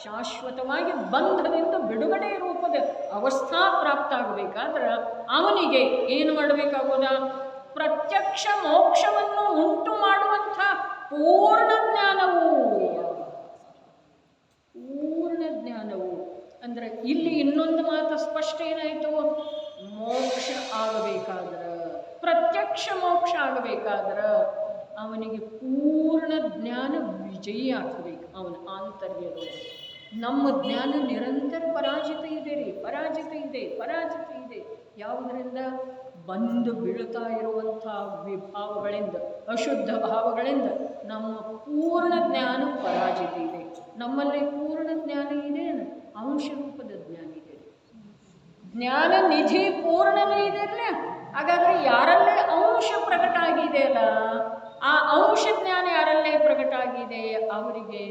ಶಾಶ್ವತವಾಗಿ ಬಂಧದಿಂದ ಬಿಡುಗಡೆ ರೂಪದ ಅವಸ್ಥಾ ಪ್ರಾಪ್ತ ಆಗಬೇಕಾದ್ರೆ ಅವನಿಗೆ ಏನು ಮಾಡಬೇಕಾಗೋದ? ಪ್ರತ್ಯಕ್ಷ ಮೋಕ್ಷವನ್ನು ಉಂಟು ಮಾಡುವಂಥ ಪೂರ್ಣ ಜ್ಞಾನವು. ಪೂರ್ಣ ಜ್ಞಾನವು ಅಂದರೆ ಇಲ್ಲಿ ಇನ್ನೊಂದು ಮಾತು ಸ್ಪಷ್ಟ ಏನಾಯಿತು? ಮೋಕ್ಷ ಆಗಬೇಕಾದ್ರೆ, ಪ್ರತ್ಯಕ್ಷ ಮೋಕ್ಷ ಆಗಬೇಕಾದ್ರೆ ಅವನಿಗೆ ಪೂರ್ಣ ಜ್ಞಾನ ವಿಜಯಿ ಆಗಬೇಕು ಅವನ ಆಂತರ್ಯದೊಳಗೆ. ನಮ್ಮ ಜ್ಞಾನ ನಿರಂತರ ಪರಾಜಿತ ಇದೆ ರೀ, ಪರಾಜಿತ ಇದೆ. ಯಾವುದರಿಂದ? ಬಂದು ಬೀಳ್ತಾ ಇರುವಂಥ ವಿಭಾವಗಳಿಂದ, ಅಶುದ್ಧ ಭಾವಗಳಿಂದ ನಮ್ಮ ಪೂರ್ಣ ಜ್ಞಾನ ಪರಾಜಿತ ಇದೆ. ನಮ್ಮಲ್ಲಿ ಪೂರ್ಣ ಜ್ಞಾನ ಇದೆ, ಅಂಶ ರೂಪದ ಜ್ಞಾನ ಇದೆ. ಜ್ಞಾನ ನಿಧಿ ಪೂರ್ಣನೂ ಇದೆ ಅಲ್ಲ. ಹಾಗಾದರೆ ಯಾರಲ್ಲೇ ಅಂಶ ಪ್ರಕಟ ಆಗಿದೆಯಲ್ಲ, ಆ ಅಂಶ ಜ್ಞಾನ ಯಾರಲ್ಲೇ ಪ್ರಕಟ ಆಗಿದೆ ಅವರಿಗೆ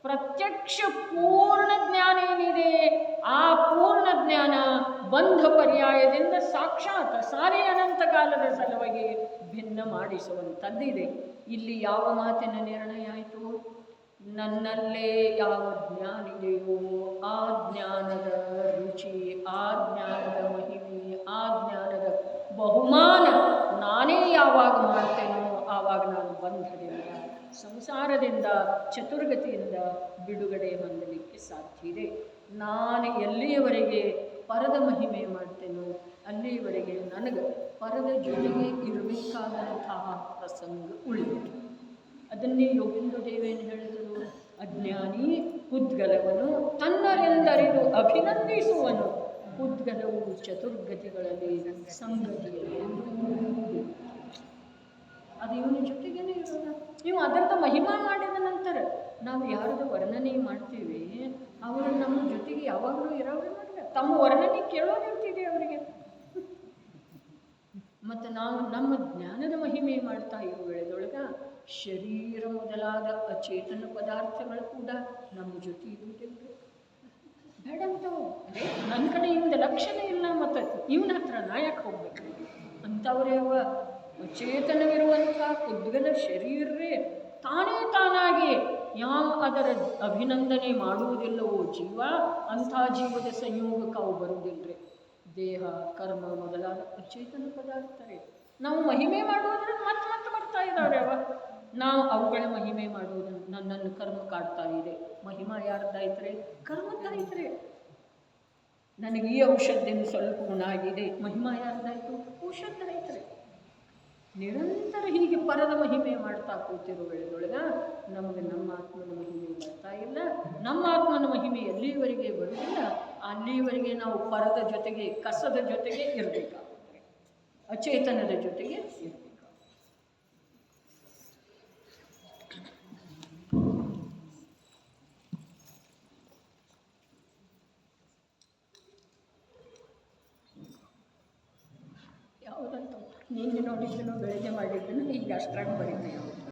ಪ್ರತ್ಯಕ್ಷ ಪೂರ್ಣ ಜ್ಞಾನ ಏನಿದೆ, ಆ ಪೂರ್ಣ ಜ್ಞಾನ ಬಂಧ ಪರ್ಯಾಯದಿಂದ ಸಾಕ್ಷಾತ್ ಸಾರಿ ಅನಂತ ಕಾಲದ ಸಲುವಾಗಿ ಭಿನ್ನ ಮಾಡಿಸುವಂಥದ್ದಿದೆ. ಇಲ್ಲಿ ಯಾವ ಮಾತಿನ ನಿರ್ಣಯ ಆಯಿತು? ನನ್ನಲ್ಲೇ ಯಾವ ಜ್ಞಾನ ಇದೆಯೋ ಆ ಜ್ಞಾನದ ರುಚಿ, ಆ ಜ್ಞಾನದ ಮಹಿಮೆ, ಆ ಜ್ಞಾನದ ಬಹುಮಾನ ನಾನೇ ಯಾವಾಗ ಮಾಡ್ತೇನೋ ಆವಾಗ ನಾನು ಬಂಧದಿಂದ, ಸಂಸಾರದಿಂದ, ಚತುರ್ಗತಿಯಿಂದ ಬಿಡುಗಡೆ ಹೊಂದಲಿಕ್ಕೆ ಸಾಧ್ಯ ಇದೆ. ನಾನು ಎಲ್ಲಿಯವರೆಗೆ ಪರದ ಮಹಿಮೆ ಮಾಡ್ತೇನೋ ಅಲ್ಲಿಯವರೆಗೆ ನನಗೆ ಪರದ ಜೊತೆಗೆ ಇರಬೇಕಾದಂತಹ ಪ್ರಸಂಗ ಉಳಿಯಿತು. ಅದನ್ನೇ ಯೋಗೇಂದ್ರ ದೇವೇನು ಹೇಳಿದರು? ಅಜ್ಞಾನಿ ಉದ್ಗಲವನು ತನ್ನರೆಂದರಿದು ಅಭಿನಂದಿಸುವನು, ಉದ್ಗಲವು ಚತುರ್ಗತಿಗಳಲ್ಲಿ ಸಂಗತಿಯಲ್ಲಿ. ಅದು ಇವನ ಜೊತೆಗೇನೆ ಇರೋದ. ನೀವು ಅದರದ ಮಹಿಮಾ ಮಾಡಿದ ನಂತರ ನಾವು ಯಾರ್ದು ವರ್ಣನೆ ಮಾಡ್ತೀವಿ ಅವರು ನಮ್ಮ ಜೊತೆಗೆ ಯಾವಾಗಲೂ ಇರೋರು ಮಾಡಿಲ್ಲ. ತಮ್ಮ ವರ್ಣನೆ ಕೇಳೋದಿರ್ತಿದೆ ಅವರಿಗೆ. ಮತ್ತು ನಾವು ನಮ್ಮ ಜ್ಞಾನದ ಮಹಿಮೆ ಮಾಡ್ತಾ ಇರೋ ವೇಳೆದೊಳಗೆ ಶರೀರ ಮೊದಲಾದ ಅಚೇತನ ಪದಾರ್ಥಗಳು ಕೂಡ ನಮ್ಮ ಜೊತೆ ಇರುವುದಿಲ್ಲ. ಬೇಡ ಅಂತವು ನನ್ನ ಕಡೆ ಇವ್ದ ಲಕ್ಷಣ ಇಲ್ಲ, ಮತ್ತು ಇವನ ಹತ್ರ ನಾಯಕ ಹೋಗ್ಬೇಕು ಅಂಥವ್ರೇ ಅವ. ಅಚೇತನವಿರುವಂಥ ಉದ್ಗಲ ಶರೀರವೇ ತಾನೇ ತಾನಾಗಿ ಯಾವ ಅದರ ಅಭಿನಂದನೆ ಮಾಡುವುದಿಲ್ಲವೋ ಜೀವ, ಅಂಥ ಜೀವದ ಸಂಯೋಗಕ್ಕೆ ಅವು ಬರುವುದಿಲ್ಲರಿ. ದೇಹ, ಕರ್ಮ ಮೊದಲಾದ ಅಚೇತನ ಪದಾರ್ಥರೇ ನಾವು ಮಹಿಮೆ ಮಾಡುವುದರಿಂದ ಮತ್ತೆ ಬರ್ತಾ ಇದ್ದಾವೆ ಅವ. ನಾವು ಅವುಗಳ ಮಹಿಮೆ ಮಾಡುವುದನ್ನು ನನ್ನನ್ನು ಕರ್ಮ ಕಾಡ್ತಾ ಇದೆ. ಮಹಿಮಾ ಯಾರ್ದಾಯ್ತರೆ? ಕರ್ಮದ್ದಾಯ್ತರೆ. ನನಗೆ ಈ ಔಷಧಿಯಿಂದ ಸ್ವಲ್ಪ ಗುಣ ಆಗಿದೆ, ಮಹಿಮಾ ಯಾರ್ದಾಯ್ತು? ಔಷಧ ಆಯ್ತರೆ. ನಿರಂತರ ಹೀಗೆ ಪರದ ಮಹಿಮೆ ಮಾಡ್ತಾ ಕೂತಿರೋ ವೇಳೆದೊಳಗೆ ನಮಗೆ ನಮ್ಮ ಆತ್ಮನ ಮಹಿಮೆ ಬರ್ತಾ ಇಲ್ಲ. ನಮ್ಮ ಆತ್ಮನ ಮಹಿಮೆ ಎಲ್ಲಿವರೆಗೆ ಬರುವುದಿಲ್ಲ ಅಲ್ಲಿವರೆಗೆ ನಾವು ಪರದ ಜೊತೆಗೆ, ಕಸದ ಜೊತೆಗೆ ಇರಬೇಕಾಗುತ್ತೆ, ಅಚೇತನದ ಜೊತೆಗೆ ಇರಬೇಕು. ಯಾವುದಂತ ನಿನ್ನೆ ನೋಡಿದ್ದನು, ಬೆಳಗ್ಗೆ ಮಾಡಿದ್ದನು, ಈಗ ಅಷ್ಟ್ರಾಗ ಬರೀತೇವೆ.